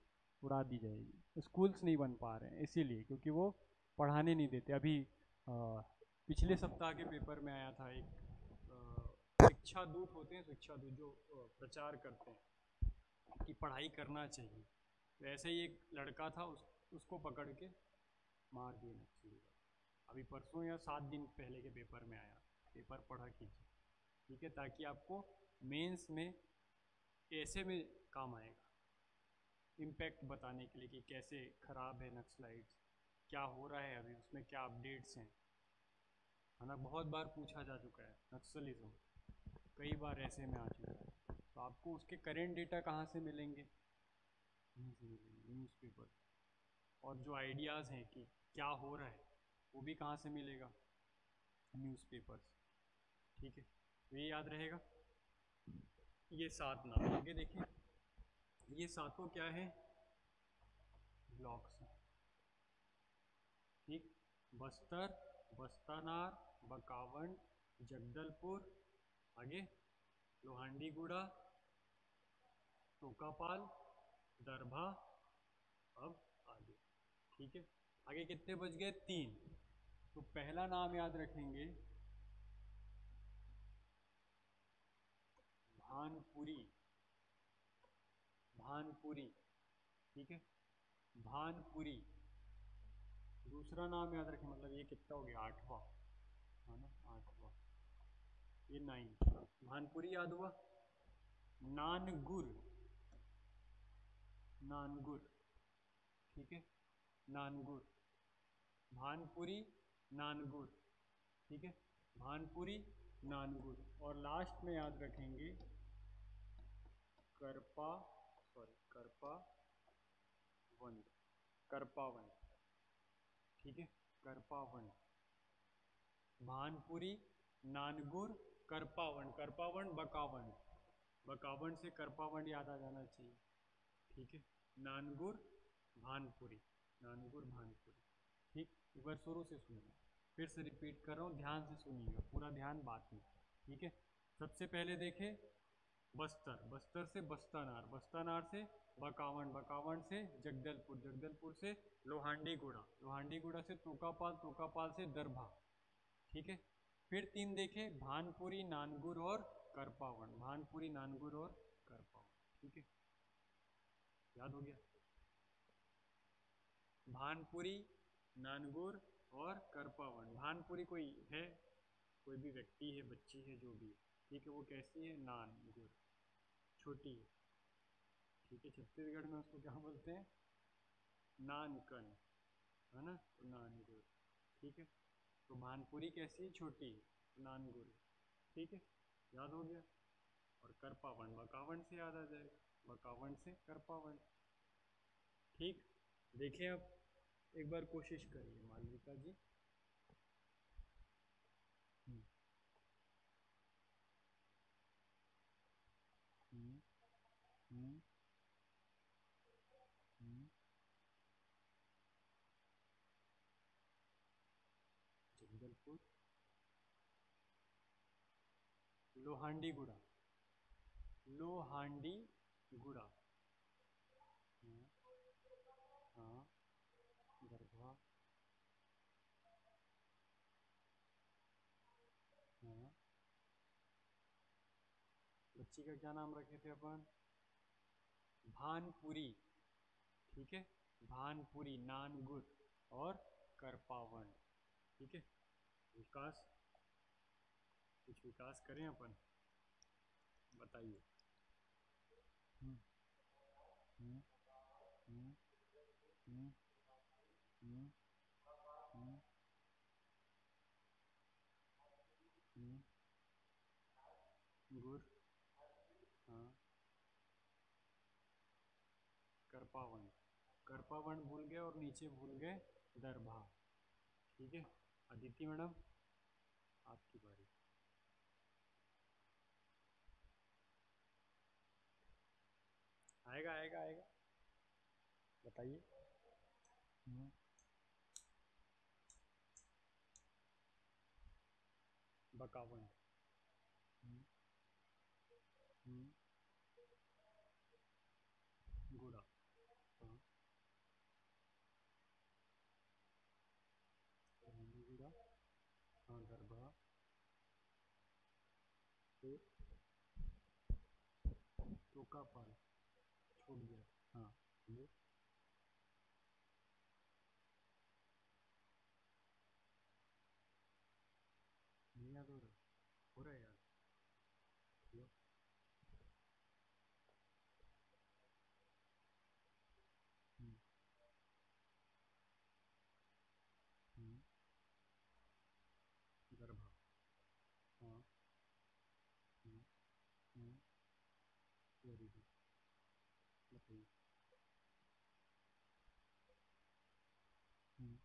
उड़ा दी जाएगी। स्कूल्स नहीं बन पा रहे हैं इसीलिए, क्योंकि वो पढ़ाने नहीं देते। अभी पिछले सप्ताह के पेपर में आया था एक शिक्षा दूत होते हैं, शिक्षा दूत जो प्रचार करते हैं कि पढ़ाई करना चाहिए, तो ऐसे ही एक लड़का था, उसको पकड़ के मार दिए नक्सली। अभी परसों या 7 दिन पहले के पेपर में आया, पेपर पढ़ा कीजिए। ठीक है, ताकि आपको मेंस में ऐसे में काम आएगा, इम्पैक्ट बताने के लिए कि कैसे ख़राब है नक्सलाइट्स, क्या हो रहा है अभी उसमें, क्या अपडेट्स हैं, है ना। बहुत बार पूछा जा चुका है नक्सलिज्म, कई बार ऐसे में आ चुका है, तो आपको उसके करेंट डेटा कहाँ से मिलेंगे, न्यूज़पेपर। और जो आइडियाज़ हैं कि क्या हो रहा है वो भी कहाँ से मिलेगा, न्यूज़पेपर्स। ठीक है, तो ये याद रहेगा। ये 7 नाम आगे देखिए, ये सातों क्या है, ब्लॉक्स हैं। ठीक, बस्तर, बस्तानार, बकावंड, जगदलपुर, आगे लोहांडीगुड़ा, टोकापाल, दरभा, अब आगे। ठीक है, आगे कितने बच गए, 3। तो पहला नाम याद रखेंगे भानपुरी, भानपुरी। ठीक है, भानपुरी। दूसरा नाम याद रखें, मतलब ये कितना हो गया, 8वां, है ना, 8वां, ये 9। भानपुरी याद हुआ। नानगुर, नानगुर। ठीक है, नानगुर, भानपुरी, नानगुर। ठीक है, भानपुरी, नानगुर। और लास्ट में याद रखेंगे करपा, सॉरी करपा वंड, करपावन। ठीक है, करपावन, भानपुरी, नानगुर, करपावन, करपावन बकावन, बकावन से करपावन याद आ जाना चाहिए। ठीक है, नानगुर, भानपुरी, नानगुर, भानपुरी। ठीक, एक बार शुरू से सुनिए, फिर से रिपीट कर रहा हूँ, ध्यान से सुनिएगा, पूरा ध्यान बात में। ठीक है, सबसे पहले देखें बस्तर, बस्तर से बस्तानार, बस्तानार से बकावन, बकावन से जगदलपुर, जगदलपुर से लोहांडीगुड़ा, लोहांडीगुड़ा से तोकापाल, तोकापाल से दरभा। ठीक है, फिर 3 देखे, भानपुरी, नानगुर और करपावन, भानपुरी, नानगुर और करपावन। ठीक है, याद हो गया, भानपुरी, नानगुर और करपावन। भानपुरी कोई है, कोई भी व्यक्ति है, बच्ची है, जो भी है। ठीक है, वो कैसी है, नानगुर, छोटी है। ठीक है, छत्तीसगढ़ में उसको क्या बोलते हैं, नानकन, है ना, तो नानगुर। ठीक है, तो भानपुरी कैसी है, छोटी है, तो नानगुर। ठीक है, याद हो गया। और करपावन, बकावन से याद आ जाएगा, बकावन से करपावन। ठीक, देखिए अब एक बार कोशिश करिए मालविका जी। हम्म, हम्म, हम्म, हम्म, जगदलपुर, लोहांडीगुड़ा, लोहांडीगुड़ा, हाँ, हाँ, दरभा, हाँ, बच्ची का क्या नाम रखे थे अपन, भानपुरी। ठीक है, भानपुरी, नानगुर और करपावन। ठीक है, विकास, कुछ विकास करें अपन। बताइए। हम्म, हम्म, हम्म, हम्म, हम्म, हम्म, हम्म, गुर, हाँ, करपावन। करपावन भूल गए और नीचे भूल गए दरभा। ठीक है, अदिति मैडम आपकी बारी। आएगा आएगा आएगा, बताइए। हम्म, बकावन। हम्म, हम्म, गुड़ा, हाँ, गुड़ा, हाँ, दरभा, फिर टोकापाल, छूट गया। हाँ, ये नहीं याद हो रहा है याद। लो, हम्म, हम्म, दरभा, हाँ, हम्म, हम्म, वेरी गुड, बताइए। हम्म,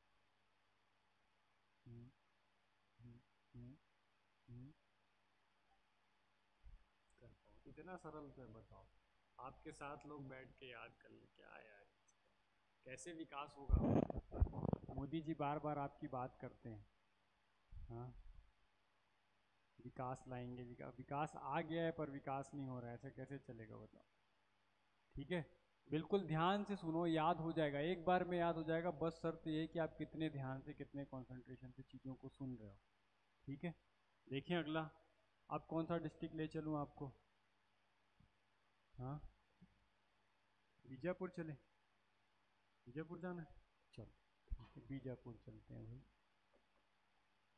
हम्म, हम्म, हम्म, हम्म, कर पाओ इतना सरल तो है, बताओ। आपके साथ लोग बैठ के याद कर ले, क्या है यार, कैसे विकास होगा। मोदी जी बार बार आपकी बात करते हैं, हाँ, विकास लाएंगे, विकास, विकास आ गया है पर विकास नहीं हो रहा है, ऐसे कैसे चलेगा बताओ। ठीक है, बिल्कुल ध्यान से सुनो, याद हो जाएगा, एक बार में याद हो जाएगा, बस शर्त ये है कि आप कितने ध्यान से, कितने कंसंट्रेशन से चीज़ों को सुन रहे हो। ठीक है, देखिए अगला, अब कौन सा डिस्ट्रिक्ट ले चलूँ आपको। हाँ, बीजापुर चले, बीजापुर जाना है, चलो ठीक है, बीजापुर चलते हैं भाई,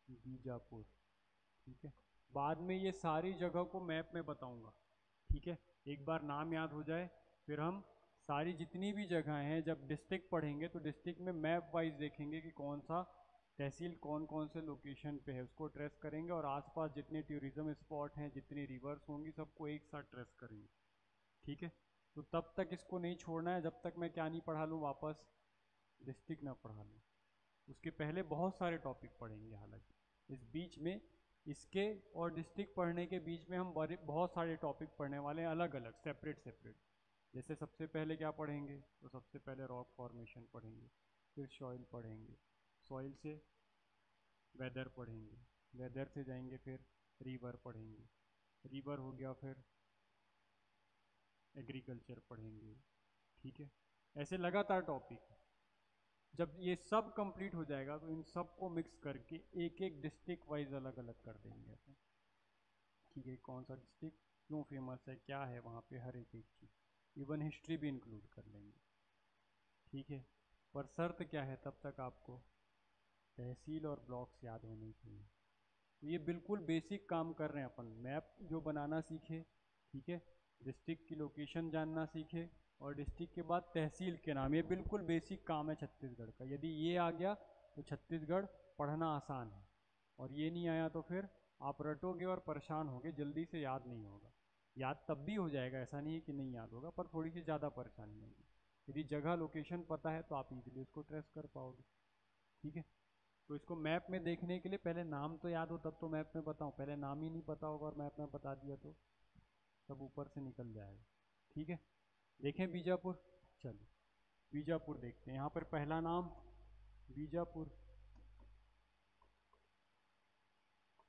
बीजापुर। ठीक है, बाद में ये सारी जगह को मैप में बताऊंगा। ठीक है, एक बार नाम याद हो जाए, फिर हम सारी जितनी भी जगह हैं, जब डिस्ट्रिक्ट पढ़ेंगे तो डिस्ट्रिक्ट में मैप वाइज देखेंगे कि कौन सा तहसील कौन कौन से लोकेशन पे है, उसको ट्रेस करेंगे, और आसपास जितने टूरिज्म स्पॉट हैं, जितनी रिवर्स होंगी, सबको एक साथ ट्रेस करेंगे। ठीक है, तो तब तक इसको नहीं छोड़ना है जब तक मैं क्या नहीं पढ़ा लूँ वापस, डिस्ट्रिक्ट ना पढ़ा लूँ। उसके पहले बहुत सारे टॉपिक पढ़ेंगे, हालांकि इस बीच में, इसके और डिस्ट्रिक्ट पढ़ने के बीच में हम बड़े बहुत सारे टॉपिक पढ़ने वाले हैं, अलग अलग, सेपरेट सेपरेट। जैसे सबसे पहले क्या पढ़ेंगे, तो सबसे पहले रॉक फॉर्मेशन पढ़ेंगे, फिर सॉइल पढ़ेंगे, सॉइल से वेदर पढ़ेंगे, वेदर से जाएंगे फिर रिवर पढ़ेंगे, रिवर हो गया फिर एग्रीकल्चर पढ़ेंगे। ठीक है, ऐसे लगातार टॉपिक। जब ये सब कंप्लीट हो जाएगा तो इन सब को मिक्स करके एक एक डिस्ट्रिक्ट वाइज अलग अलग कर देंगे अपन। ठीक है, कौन सा डिस्ट्रिक्ट क्यों फेमस है, क्या है वहाँ पे, हर एक एक चीज़, इवन हिस्ट्री भी इंक्लूड कर लेंगे। ठीक है, पर शर्त क्या है, तब तक आपको तहसील और ब्लॉक्स याद होने चाहिए। तो ये बिल्कुल बेसिक काम कर रहे हैं अपन, मैप जो बनाना सीखे। ठीक है, डिस्ट्रिक्ट की लोकेशन जानना सीखे, और डिस्ट्रिक्ट के बाद तहसील के नाम, ये बिल्कुल बेसिक काम है छत्तीसगढ़ का। यदि ये आ गया तो छत्तीसगढ़ पढ़ना आसान है, और ये नहीं आया तो फिर आप रटोगे और परेशान होगे, जल्दी से याद नहीं होगा। याद तब भी हो जाएगा, ऐसा नहीं है कि नहीं याद होगा, पर थोड़ी सी ज़्यादा परेशानी होगी। यदि जगह लोकेशन पता है तो आप इजीली उसको ट्रेस कर पाओगे। ठीक है, तो इसको मैप में देखने के लिए पहले नाम तो याद हो तब तो मैप में बताऊं, पहले नाम ही नहीं पता होगा और मैप में बता दिया तो सब ऊपर से निकल जाएगा। ठीक है, देखें बीजापुर, चलिए बीजापुर देखते हैं। यहाँ पर पहला नाम बीजापुर,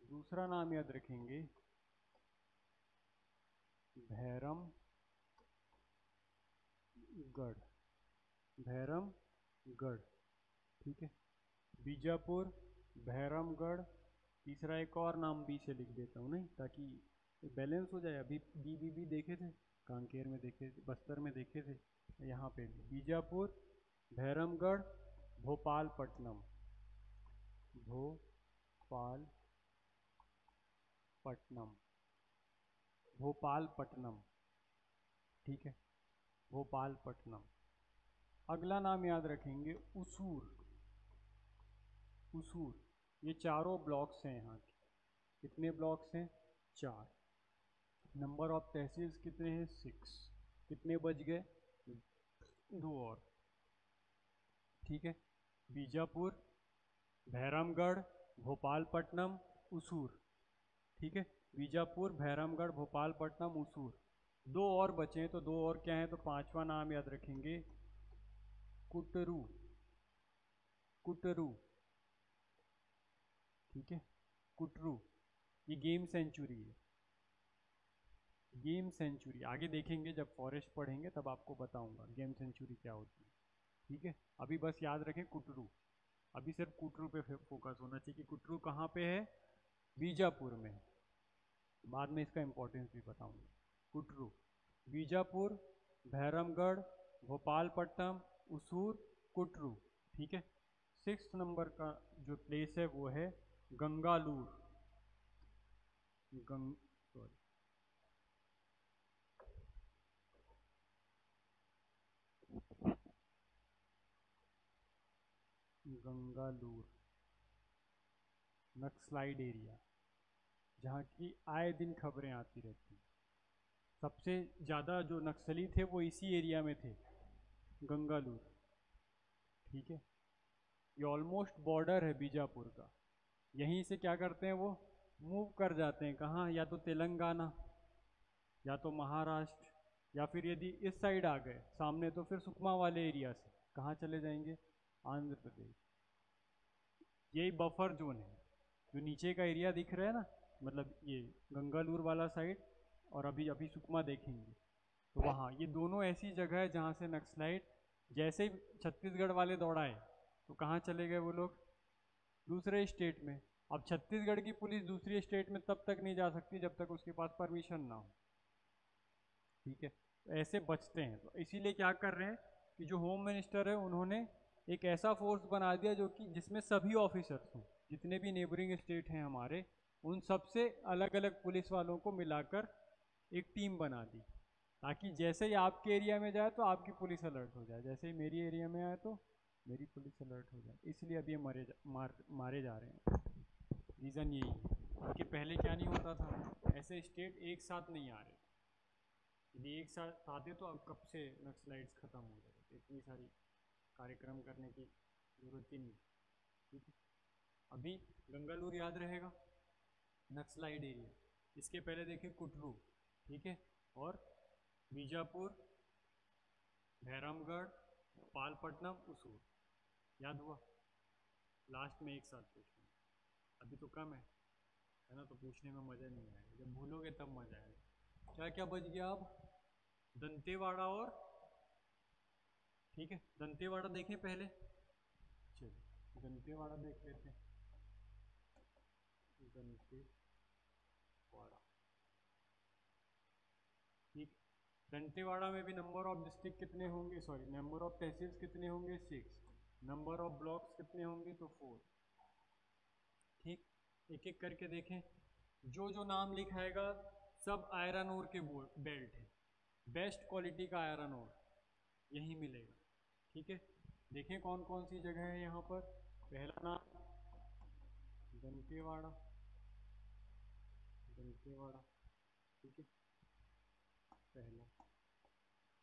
दूसरा नाम याद रखेंगे भैरमगढ़, भैरमगढ़। ठीक है, बीजापुर, भैरमगढ़, तीसरा एक और नाम बी से लिख देता हूँ, नहीं, ताकि बैलेंस हो जाए। अभी बी देखे थे, कांकेर में देखे थे, बस्तर में देखे थे, यहाँ पे भी बीजापुर, भैरमगढ़, भोपालपट्टनम, भोपालपट्टनम, भोपालपट्टनम, ठीक है, भोपालपट्टनम। अगला नाम याद रखेंगे उसूर, उसूर। ये चारों ब्लॉक्स हैं यहाँ के। कितने ब्लॉक्स हैं? 4। नंबर ऑफ तहसील्स कितने हैं? 6। कितने बच गए? 2 और, ठीक है। बीजापुर, भैरमगढ़, भोपालपट्टनम, उसूर, ठीक है। बीजापुर, भैरमगढ़, भोपालपट्टनम, उसूर। 2 और बचे हैं, तो 2 और क्या है? तो 5वां नाम याद रखेंगे कुटरू, कुटरू, ठीक है, कुटरू। ये गेम सेंचुरी है, गेम सेंचुरी। आगे देखेंगे जब फॉरेस्ट पढ़ेंगे तब आपको बताऊंगा गेम सेंचुरी क्या होती है, ठीक है। अभी बस याद रखें कुटरू। अभी सिर्फ कुटरू पे फोकस होना चाहिए कि कुटरू कहाँ पे है? बीजापुर में। बाद में इसका इंपॉर्टेंस भी बताऊंगा। कुटरू, बीजापुर, भैरमगढ़, भोपालपट्टनम, उसूर, कुटरू, ठीक है। 6 नंबर का जो प्लेस है वो है गंगालूर, सॉरी, गंगालूर नक्सलाइड एरिया, जहाँ की आए दिन खबरें आती रहती। सबसे ज़्यादा जो नक्सली थे वो इसी एरिया में थे, गंगालूर, ठीक है। ये ऑलमोस्ट बॉर्डर है बीजापुर का। यहीं से क्या करते हैं वो? मूव कर जाते हैं कहाँ? या तो तेलंगाना, या तो महाराष्ट्र, या फिर यदि इस साइड आ गए सामने तो फिर सुकमा वाले एरिया से कहाँ चले जाएंगे? आंध्र प्रदेश। यही बफर जोन है, जो नीचे का एरिया दिख रहा है ना, मतलब ये गंगालूर वाला साइड, और अभी अभी सुकमा देखेंगे तो वहाँ, ये दोनों ऐसी जगह है जहाँ से नक्सलाइट जैसे ही छत्तीसगढ़ वाले दौड़ाए तो कहाँ चले गए वो लोग? दूसरे स्टेट में। अब छत्तीसगढ़ की पुलिस दूसरी स्टेट में तब तक नहीं जा सकती जब तक उसके पास परमिशन ना हो, ठीक है। तो ऐसे बचते हैं, तो इसीलिए क्या कर रहे हैं कि जो होम मिनिस्टर है उन्होंने एक ऐसा फोर्स बना दिया जो कि जिसमें सभी ऑफिसर्स हों, जितने भी नेबरिंग स्टेट हैं हमारे, उन सबसे अलग अलग पुलिस वालों को मिलाकर एक टीम बना दी, ताकि जैसे ही आपके एरिया में जाए तो आपकी पुलिस अलर्ट हो जाए, जैसे ही मेरी एरिया में आए तो मेरी पुलिस अलर्ट हो जाए। इसलिए अब ये मारे जा रहे हैं। रीज़न यही है कि पहले क्या नहीं होता था, ऐसे स्टेट एक साथ नहीं आ रहे। यदि एक साथ आते तो अब कब से नक्सलाइट्स ख़त्म हो जाते, इतनी सारी कार्यक्रम करने की जरूरत ही नहीं, ठीक है। अभी गंगालूर याद रहेगा, नक्सलाइट एरिया। इसके पहले देखें कुटरू, ठीक है, और बीजापुर, भैरमगढ़, भोपालपट्टनम, उसूर। याद हुआ? लास्ट में एक साथ पूछना, अभी तो कम है ना, तो पूछने में मज़ा नहीं आएगा, जब भूलोगे तब मज़ा आएगा। क्या क्या बच गया अब? दंतेवाड़ा और, ठीक है, दंतेवाड़ा देखें पहले। चलिए दंतेवाड़ा देख लेते हैं। दंतेवाड़ा, ठीक। दंतेवाड़ा में भी नंबर ऑफ डिस्ट्रिक्ट कितने होंगे? सॉरी, नंबर ऑफ तहसील्स कितने होंगे? 6। नंबर ऑफ ब्लॉक्स कितने होंगे? तो 4, ठीक। एक एक करके देखें। जो जो नाम लिखाएगा सब आयरन ओर के बेल्ट है, बेस्ट क्वालिटी का आयरन ओर यहीं मिलेगा, ठीक है। देखें कौन कौन सी जगह है यहाँ पर। पहला नाम दंतेवाड़ा, दंतेवाड़ा, ठीक है, पहला।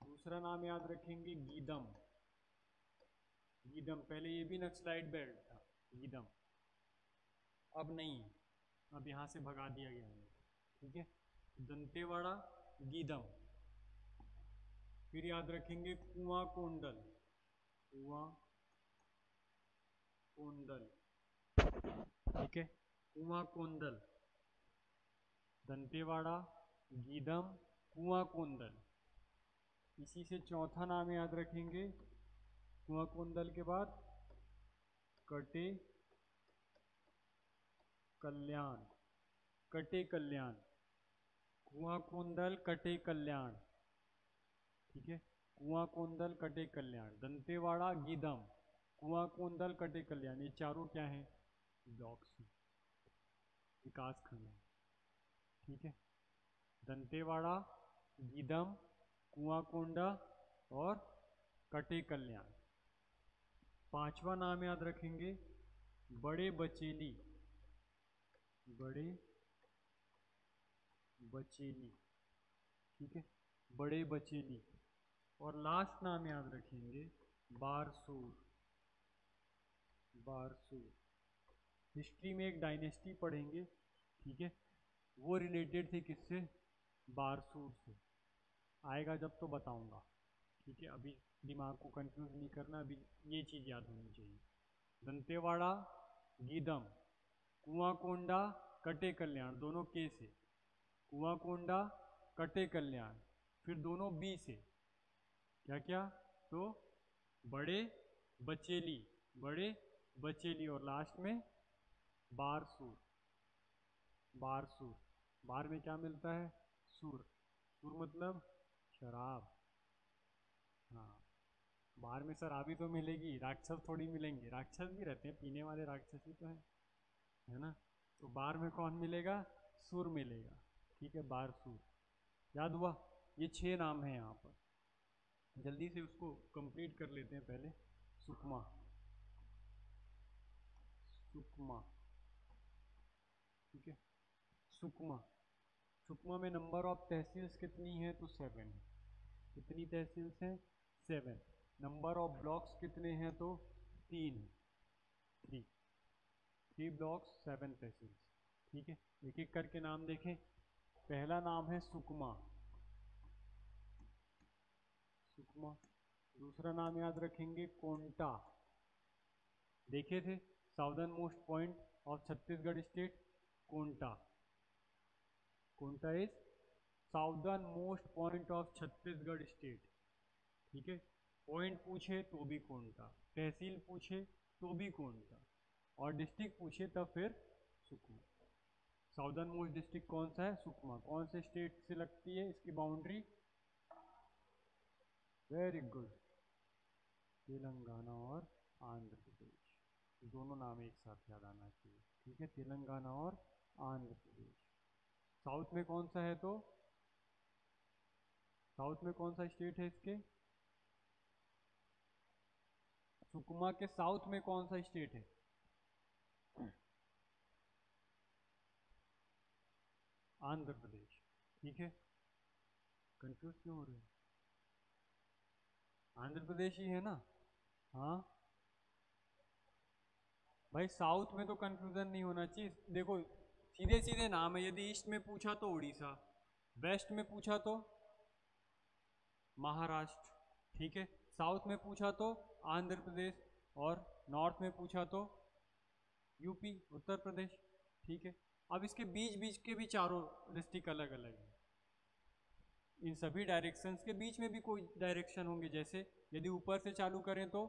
दूसरा नाम याद रखेंगे गीदम, गीदम। पहले ये भी नक्सलाइट बेल्ट था, गीदम, अब नहीं है, अब यहाँ से भगा दिया गया है, ठीक है। दंतेवाड़ा, गीदम। फिर याद रखेंगे कुआं कोंडल, कुआं कोंडल, ठीक है, कुआं कोंडल, दंतेवाड़ा, गीदम, कुआं कोंडल। इसी से चौथा नाम याद रखेंगे कुआं कोंडल के बाद कटे कल्याण, कटे कल्याण, कुआं कोंडल, कटे कल्याण, ठीक है। कुआं कोंडल, कटे कल्याण, दंतेवाड़ा, गीदम, कुआं कोंडल, कटे कल्याण, ये चारों क्या हैं? ब्लॉक्स हैं, विकास खंड है, ठीक है। दंतेवाड़ा, गीदम, कुआंकोंडा और कटे कल्याण। पांचवा नाम याद रखेंगे बड़े बचेली, बड़े बचेली, ठीक है, बड़े बचेली। और लास्ट नाम याद रखेंगे बारसूर, बारसूर। हिस्ट्री में एक डायनेस्टी पढ़ेंगे, ठीक है, वो रिलेटेड थी किससे, बारसूर से। आएगा जब तो बताऊंगा, ठीक है, अभी दिमाग को कंफ्यूज नहीं करना, अभी ये चीज़ याद होनी चाहिए। दंतेवाड़ा, गीदम, कुआंकोंडा, कटे कल्याण, दोनों के से, कुआंकोंडा, कटे कल्याण, फिर दोनों बी से, क्या क्या, तो बड़े बचेली, बड़े बचेली, और लास्ट में बारसूर, बारसूर। बार में क्या मिलता है, सूर, सूर मतलब शराब। हाँ, बार में शराबी तो मिलेगी, राक्षस थोड़ी मिलेंगे, राक्षस भी रहते हैं, पीने वाले राक्षस ही तो है ना। तो बार में कौन मिलेगा, सूर मिलेगा, ठीक है, बार सूर। याद हुआ, ये 6 नाम हैं यहाँ पर। जल्दी से उसको कंप्लीट कर लेते हैं पहले। सुकमा, सुकमा, ठीक है, सुकमा। सुकमा में नंबर ऑफ तहसील्स कितनी है, तो 7 है। कितनी तहसील्स हैं, 7। नंबर ऑफ ब्लॉक्स कितने हैं, तो 3 है, 3 ब्लॉक्स 7 तहसील्स, ठीक है। एक एक करके नाम देखें। पहला नाम है सुकमा, सुकमा। दूसरा नाम याद रखेंगे कोंटा, देखे थे, southern most point of Chhattisgarh state, Konta. Konta is southern most point of Chhattisgarh state, ठीक है। पॉइंट पूछे तो भी कोंटा, तहसील पूछे तो भी कोंटा, और डिस्ट्रिक्ट पूछे तब फिर सुकमा। साउदर्न मोस्ट डिस्ट्रिक्ट कौन सा है, सुकमा। कौन से स्टेट से लगती है इसकी बाउंड्री, वेरी गुड, तेलंगाना और आंध्र प्रदेश। दोनों नाम एक साथ याद आना चाहिए, ठीक है, तेलंगाना और आंध्र प्रदेश। साउथ में कौन सा है, तो साउथ में कौन सा स्टेट है इसके, सुकमा के साउथ में कौन सा स्टेट है, आंध्र प्रदेश, ठीक है। कंफ्यूज क्यों हो रहे हैं, आंध्र प्रदेश ही है ना। हाँ भाई, साउथ में तो कंफ्यूजन नहीं होना चाहिए, देखो सीधे सीधे नाम है। यदि ईस्ट में पूछा तो उड़ीसा, वेस्ट में पूछा तो महाराष्ट्र, ठीक है, साउथ में पूछा तो आंध्र प्रदेश, और नॉर्थ में पूछा तो यूपी, उत्तर प्रदेश, ठीक है। अब इसके बीच बीच के भी चारों डिस्ट्रिक्ट अलग अलग हैं। इन सभी डायरेक्शंस के बीच में भी कोई डायरेक्शन होंगे, जैसे यदि ऊपर से चालू करें तो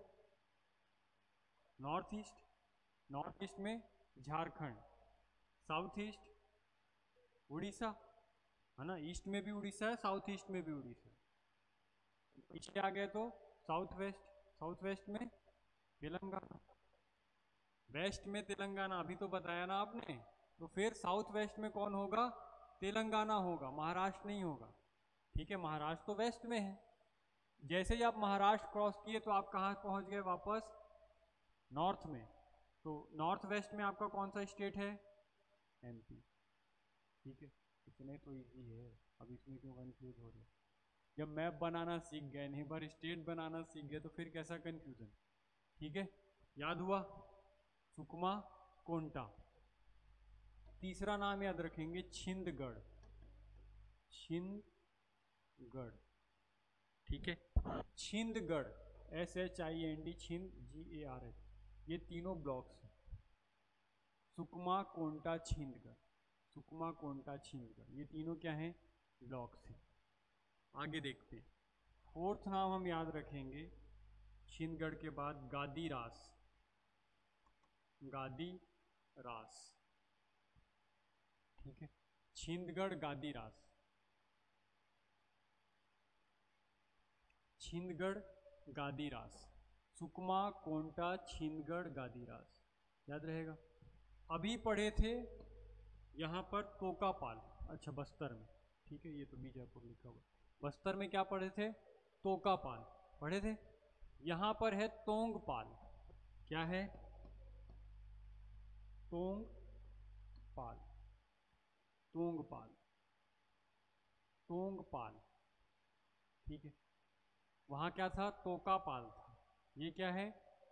नॉर्थ ईस्ट, नॉर्थ ईस्ट में झारखंड, साउथ ईस्ट उड़ीसा, है ना, ईस्ट में भी उड़ीसा है, साउथ ईस्ट में भी उड़ीसा। पीछे आ गए तो साउथ वेस्ट, साउथ वेस्ट में तेलंगाना, वेस्ट में तेलंगाना, अभी तो बताया ना आपने। तो फिर साउथ वेस्ट में कौन होगा, तेलंगाना होगा, महाराष्ट्र नहीं होगा, ठीक है। महाराष्ट्र तो वेस्ट में है। जैसे ही आप महाराष्ट्र क्रॉस किए तो आप कहाँ पहुँच गए, वापस नॉर्थ में। तो नॉर्थ वेस्ट में आपका कौन सा स्टेट है, एमपी, ठीक है। इतने तो इजी है, अब इसमें क्यों कंफ्यूज हो रहे। जब मैप बनाना सीख गए, नहीं बार स्टेट बनाना सीख गए, तो फिर कैसा कंफ्यूजन, ठीक है। याद हुआ, सुकमा, कोंटा। तीसरा नाम याद रखेंगे छिंदगढ़, छिंदगढ़, ठीक है। छिंदगढ़, SHIND, छिंद GARH, ये तीनों ब्लॉक्स हैं, सुकमा, कोंटा, छिंदगढ़, सुकमा, कोंटा, छिंदगढ़, ये तीनों क्या हैं, ब्लॉक्स हैं। आगे देखते हैं। फोर्थ नाम हम याद रखेंगे छिंदगढ़ के बाद गादीरास, गादीरास, ठीक है, छिंदगढ़, गादीरास, छिंदगढ़, गादीरास, सुकमा, कोंटा, छिंदगढ़, गादीरास, याद रहेगा। अभी पढ़े थे यहाँ पर तोकापाल, अच्छा बस्तर में, ठीक है, ये तो बीजापुर लिखा हुआ। बस्तर में क्या पढ़े थे? तोकापाल पढ़े थे। यहाँ पर है तोंगपाल। क्या है? तोंगपाल, तोंगपाल, तोंगपाल। ठीक है, वहाँ क्या था? तोकापाल था। ये क्या है?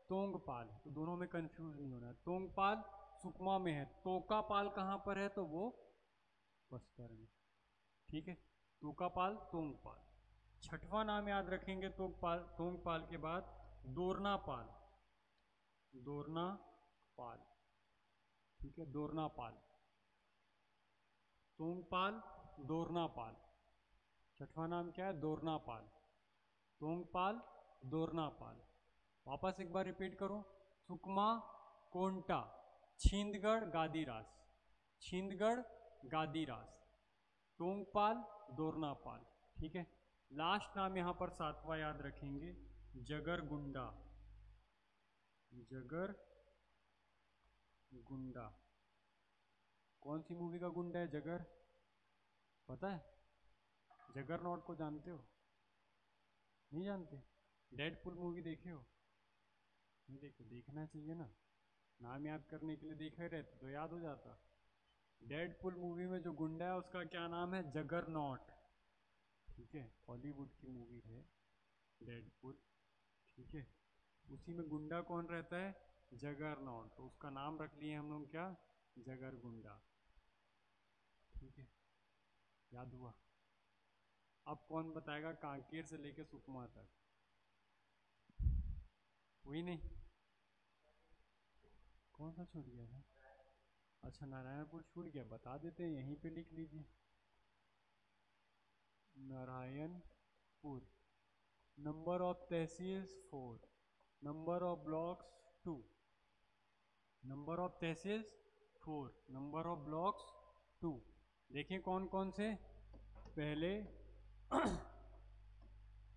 तोंगपाल। तो दोनों में कंफ्यूज नहीं होना है। तोंगपाल सुकमा में है, तोकापाल कहाँ पर है? तो वो बस्तर में। ठीक है, तोकापाल, तोंगपाल। छठवां नाम याद रखेंगे तोंगपाल, तोंगपाल के बाद दोरनापाल, दोरनापाल। ठीक है, दोरनापाल, तोंगपाल, दोरनापाल। छठवां नाम क्या है? दोरनापाल, तोंगपाल, दोरनापाल। वापस एक बार रिपीट करो। सुकमा, कोंटा, छिंदगढ़, गादीरास, छिंदगढ़, गादीरास, तोंगपाल, दोरनापाल। ठीक है, लास्ट नाम यहाँ पर सातवां याद रखेंगे, जगरगुंडा, जगरगुंडा। कौन सी मूवी का गुंडा है जगर? पता है? जगर नॉट को जानते हो? नहीं जानते? डेडपुल मूवी देखे हो? नहीं देखे? देखना चाहिए ना, नाम याद करने के लिए देखे रहते तो याद हो जाता। डेडपुल मूवी में जो गुंडा है उसका क्या नाम है? जगर नॉट। ठीक है, हॉलीवुड की मूवी है डेडपुल। ठीक है, उसी में गुंडा कौन रहता है? जगर नॉट। तो उसका नाम रख लिए हम लोग क्या? जगर गुंडा। ठीक है, याद हुआ? अब कौन बताएगा कांकेर से लेके सुकमा तक? वही नहीं, कौन सा छूट गया था? अच्छा, नारायणपुर छूट गया, बता देते हैं, यहीं पे लिख लीजिए। Narayanpur. Number of tehsils 4, number of blocks 2, number of tehsils 4, number of blocks 2। देखें कौन कौन से? पहले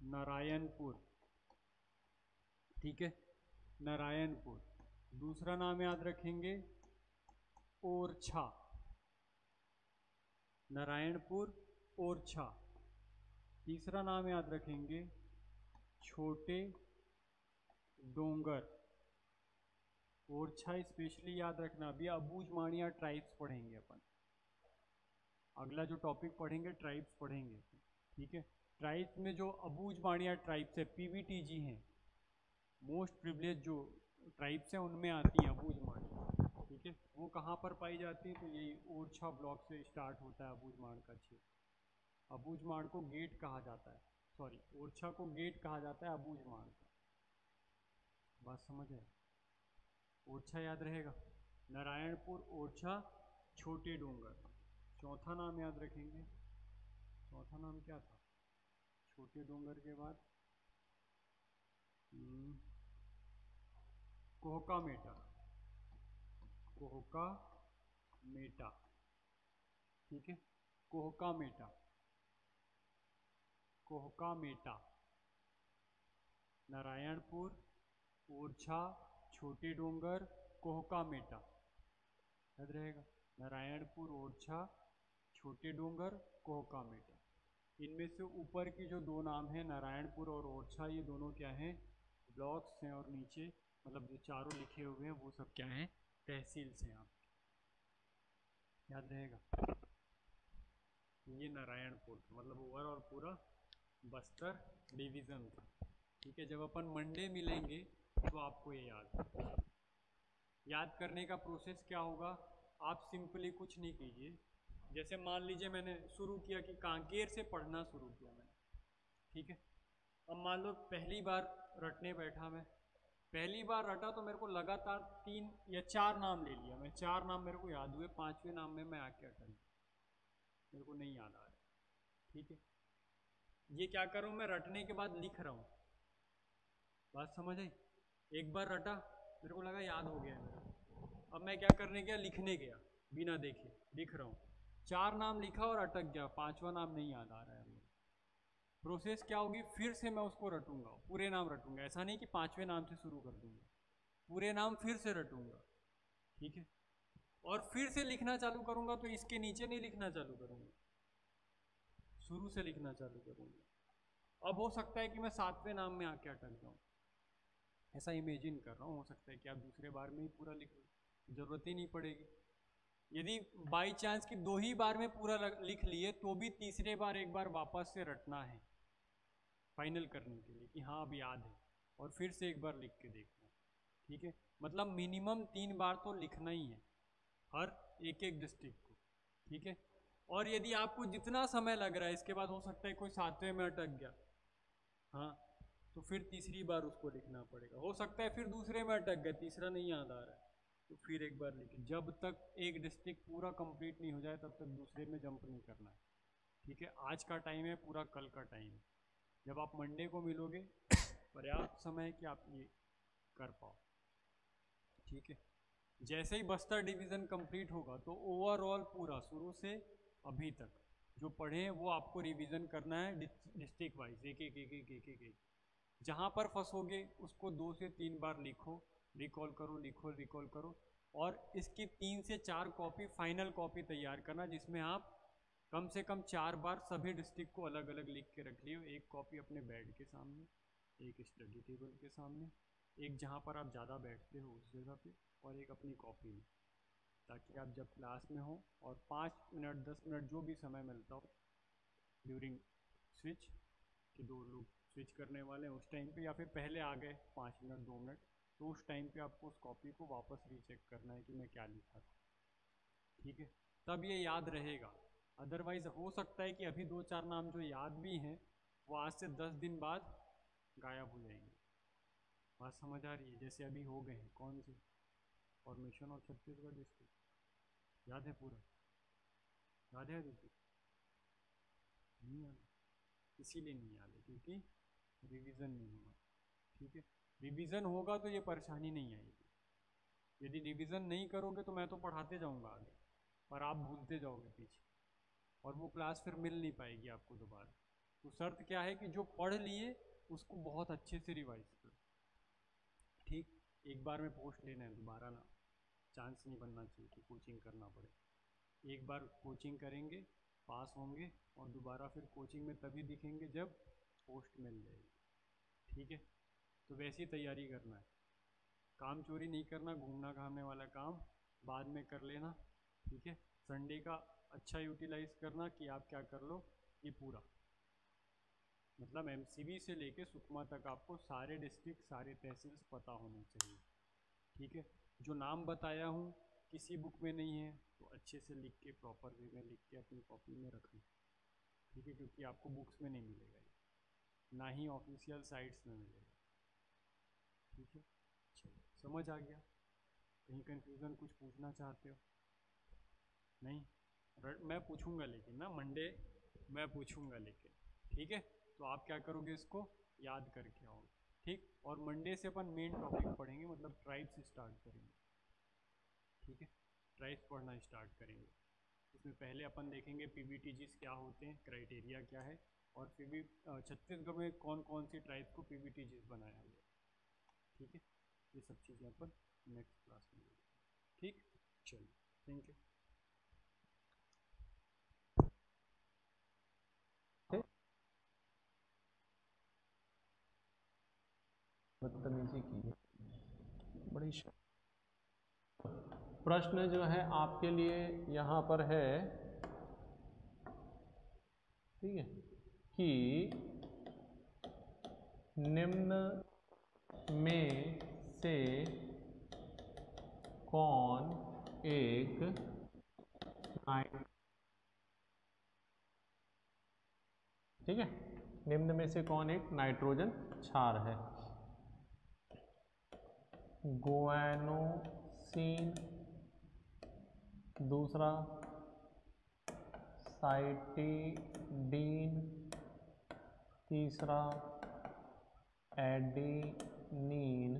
नारायणपुर। ठीक है, नारायणपुर। दूसरा नाम याद रखेंगे ओरछा, नारायणपुर, ओरछा। तीसरा नाम याद रखेंगे छोटे डोंगर। ओरछा स्पेशली याद रखना, अभी अबूझ माणिया ट्राइब्स पढ़ेंगे अपन। अगला जो टॉपिक पढ़ेंगे ट्राइब्स पढ़ेंगे। ठीक है, ट्राइब्स में जो अबूझ माणिया ट्राइब्स है, पीवीटीजी हैं, मोस्ट प्रिविलेज जो ट्राइब्स हैं उनमें आती हैं अबूझ माणिया। ठीक है, वो कहाँ पर पाई जाती है? तो यही ओरछा ब्लॉक से स्टार्ट होता है अबूझ माण का क्षेत्र। अबूझ माण को गेट कहा जाता है, सॉरी, ओरछा को गेट कहा जाता है अबूझ माण का। बात समझ है? ओरछा याद रहेगा, नारायणपुर, ओरछा, छोटे डोंगर। चौथा नाम याद रखेंगे, चौथा नाम क्या था छोटे डोंगर के बाद? Kohka Meta, Kohka Meta. ठीक है, कोहका मेटा, कोहका मेटा। नारायणपुर, ओरछा, छोटे डोंगर, कोहका मेटा। याद रहेगा, नारायणपुर, ओरछा, छोटे डोंगर, कोहका मेटा। इनमें से ऊपर की जो दो नाम हैं नारायणपुर और ओरछा, ये दोनों क्या हैं? ब्लॉक्स हैं। और नीचे मतलब जो चारों लिखे हुए हैं वो सब क्या हैं? तहसील्स हैं। आप याद रहेगा, ये नारायणपुर मतलब ओवरऑल पूरा बस्तर डिवीज़न था। ठीक है, जब अपन मंडे मिलेंगे तो आपको ये याद करने का प्रोसेस क्या होगा? आप सिंपली कुछ नहीं कीजिए। जैसे मान लीजिए मैंने शुरू किया कि कांकेर से पढ़ना शुरू किया मैंने। ठीक है, अब मान लो पहली बार रटने बैठा मैं, पहली बार रटा तो मेरे को लगातार 3 या 4 नाम ले लिया मैं, 4 नाम मेरे को याद हुए, 5वें नाम में मैं आके अटक, मेरे को नहीं याद आ रहा। ठीक है, ये क्या कर रहा हूँ मैं? रटने के बाद लिख रहा हूँ। बात समझ आई? एक बार रटा, मेरे को लगा याद हो गया है मेरा, अब मैं क्या करने गया? लिखने गया, बिना देखे लिख रहा हूँ। 4 नाम लिखा और अटक गया, 5वां नाम नहीं याद आ रहा है। प्रोसेस क्या होगी? फिर से मैं उसको रटूंगा, पूरे नाम रटूंगा। ऐसा नहीं कि 5वें नाम से शुरू कर दूंगा, पूरे नाम फिर से रटूंगा। ठीक है, और फिर से लिखना चालू करूंगा तो इसके नीचे नहीं लिखना चालू करूंगा, शुरू से लिखना चालू करूँगा। अब हो सकता है कि मैं 7वें नाम में आके अटक जाऊँ, ऐसा इमेजिन कर रहा हूँ। हो सकता है कि आप दूसरे बार में ही पूरा लिख लो, जरूरत ही नहीं पड़ेगी। यदि बाई चांस कि 2 ही बार में पूरा लिख लिए तो भी तीसरे बार एक बार वापस से रटना है फाइनल करने के लिए कि हाँ अब याद है, और फिर से एक बार लिख के देखना। ठीक है, मतलब मिनिमम 3 बार तो लिखना ही है हर एक एक डिस्ट्रिक्ट को। ठीक है, और यदि आपको जितना समय लग रहा है, इसके बाद हो सकता है कोई 7वें में अटक गया, हाँ, तो फिर तीसरी बार उसको लिखना पड़ेगा। हो सकता है फिर दूसरे में अटक गया, तीसरा नहीं याद आ रहा है, तो फिर एक बार लिखिए। जब तक एक डिस्ट्रिक्ट पूरा कंप्लीट नहीं हो जाए तब तक दूसरे में जंप नहीं करना है। ठीक है, आज का टाइम है, पूरा कल का टाइम है। जब आप मंडे को मिलोगे पर्याप्त समय है कि आप ये कर पाओ। ठीक है, जैसे ही बस्तर डिवीज़न कंप्लीट होगा तो ओवरऑल पूरा शुरू से अभी तक जो पढ़े हैं वो आपको रिवीजन करना है डिस्ट्रिक्ट वाइज, एक एक एक एक एक एक एक। जहाँ पर फंसोगे उसको 2 से 3 बार लिखो, रिकॉल करो, लिखो, रिकॉल करो, और इसकी 3 से 4 कॉपी फाइनल कॉपी तैयार करना, जिसमें आप कम से कम 4 बार सभी डिस्ट्रिक्ट को अलग अलग लिख के रख लियो। एक कॉपी अपने बेड के सामने, एक स्टडी टेबल के सामने, एक जहाँ पर आप ज़्यादा बैठते हो उस जगह पे, और एक अपनी कॉपी में, ताकि आप जब क्लास में हो और 5 मिनट 10 मिनट जो भी समय मिलता हो ड्यूरिंग स्विच, कि 2 लोग स्विच करने वाले हैं उस टाइम पे, या फिर पहले आ गए 5 मिनट 2 मिनट, तो उस टाइम पे आपको उस कॉपी को वापस रीचेक करना है कि मैं क्या लिखा था। ठीक है, तब ये याद रहेगा। अदरवाइज हो सकता है कि अभी 2-4 नाम जो याद भी हैं वो आज से 10 दिन बाद गायब हो जाएंगे। बात समझ आ रही है? जैसे अभी हो गए हैं, कौन से फॉर्मेशन और छत्तीसगढ़ डिस्ट्रिक्ट, याद है पूरा? याद है अदिति? नहीं याद, इसीलिए नहीं याद है क्योंकि रिवीजन नहीं हुआ। ठीक है, रिवीजन होगा तो ये परेशानी नहीं आएगी। यदि रिवीजन नहीं करोगे तो मैं तो पढ़ाते जाऊंगा आगे, पर आप भूलते जाओगे पीछे, और वो क्लास फिर मिल नहीं पाएगी आपको दोबारा। तो शर्त क्या है कि जो पढ़ लिए उसको बहुत अच्छे से रिवाइज करो। ठीक, एक बार में पोस्ट लेना है, दोबारा ना, चांस नहीं बनना चाहिए कि कोचिंग करना पड़े। एक बार कोचिंग करेंगे, पास होंगे, और दोबारा फिर कोचिंग में तभी दिखेंगे जब पोस्ट मिल जाएगी। ठीक है, तो वैसी तैयारी करना है, काम चोरी नहीं करना, घूमना घामने वाला काम बाद में कर लेना। ठीक है, संडे का अच्छा यूटिलाइज करना कि आप क्या कर लो ये पूरा, मतलब एमसीबी से लेके सुकमा तक आपको सारे डिस्ट्रिक्ट सारे तहसील्स पता होने चाहिए। ठीक है, जो नाम बताया हूँ किसी बुक में नहीं है तो अच्छे से लिख के प्रॉपर वे में लिख के अपनी कॉपी में रखना। ठीक है, क्योंकि आपको बुक्स में नहीं मिलेगा ये, ना ही ऑफिशियल साइट्स में मिलेगा। ठीक है, चलो समझ आ गया? कहीं कन्फ्यूज़न कुछ पूछना चाहते हो? नहीं, मैं पूछूंगा लेकिन ना, मंडे मैं पूछूंगा लेकिन। ठीक है, तो आप क्या करोगे, इसको याद करके आओगे। ठीक, और मंडे से अपन मेन टॉपिक पढ़ेंगे, मतलब ट्राइब्स स्टार्ट करेंगे। ठीक है, ट्राइब्स पढ़ना स्टार्ट करेंगे। उसमें पहले अपन देखेंगे पीबीटीजीज क्या होते हैं, क्राइटेरिया क्या है, और छत्तीसगढ़ में कौन कौन सी ट्राइब्स को पीबीटीजीज बनाया गया। ठीक है, ये सब चीज़ें अपन नेक्स्ट क्लास में देखेंगे। ठीक, चलिए, थैंक यू। बदतमीजी की बड़ी प्रश्न जो है आपके लिए यहाँ पर है, ठीक है, कि निम्न में से कौन एक ठीक है, निम्न में से कौन एक नाइट्रोजन क्षार है? गुआनोसिन, दूसरा साइटिडीन, तीसरा एडेनिन,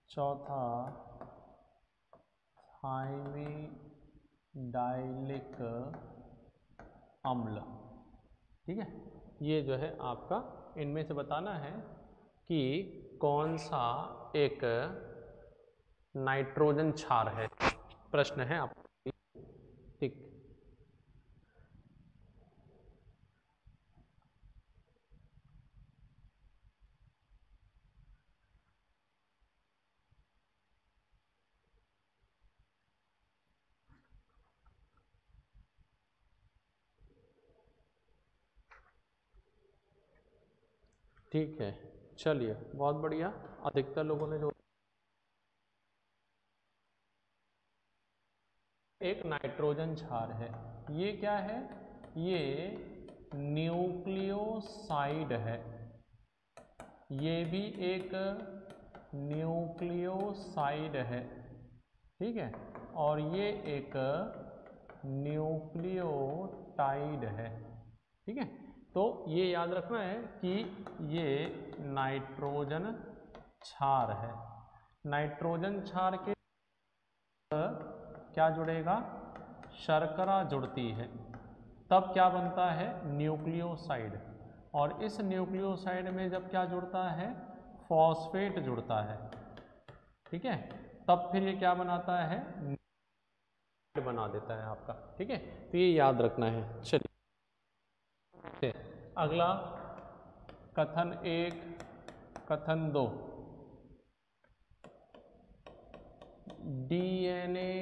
चौथा थाइमिडाइलिक अम्ल। ठीक है, ये जो है आपका, इनमें से बताना है कि कौन सा एक नाइट्रोजन क्षार है। प्रश्न है आपका, ठीक। ठीक है, चलिए बहुत बढ़िया। अधिकतर लोगों ने जो एक नाइट्रोजन क्षार है, ये क्या है, ये न्यूक्लियोसाइड है, ये भी एक न्यूक्लियोसाइड है, ठीक है, और ये एक न्यूक्लियोटाइड है, ठीक है। तो ये याद रखना है कि ये नाइट्रोजन क्षार है। नाइट्रोजन क्षार के क्या जुड़ेगा, शर्करा जुड़ती है, तब क्या बनता है, न्यूक्लियोसाइड। और इस न्यूक्लियोसाइड में जब क्या जुड़ता है, फॉस्फेट जुड़ता है, ठीक है, तब फिर ये क्या बनाता है, बना देता है आपका, ठीक है। तो ये याद रखना है। चलिए अगला कथन 1, कथन 2, डीएनए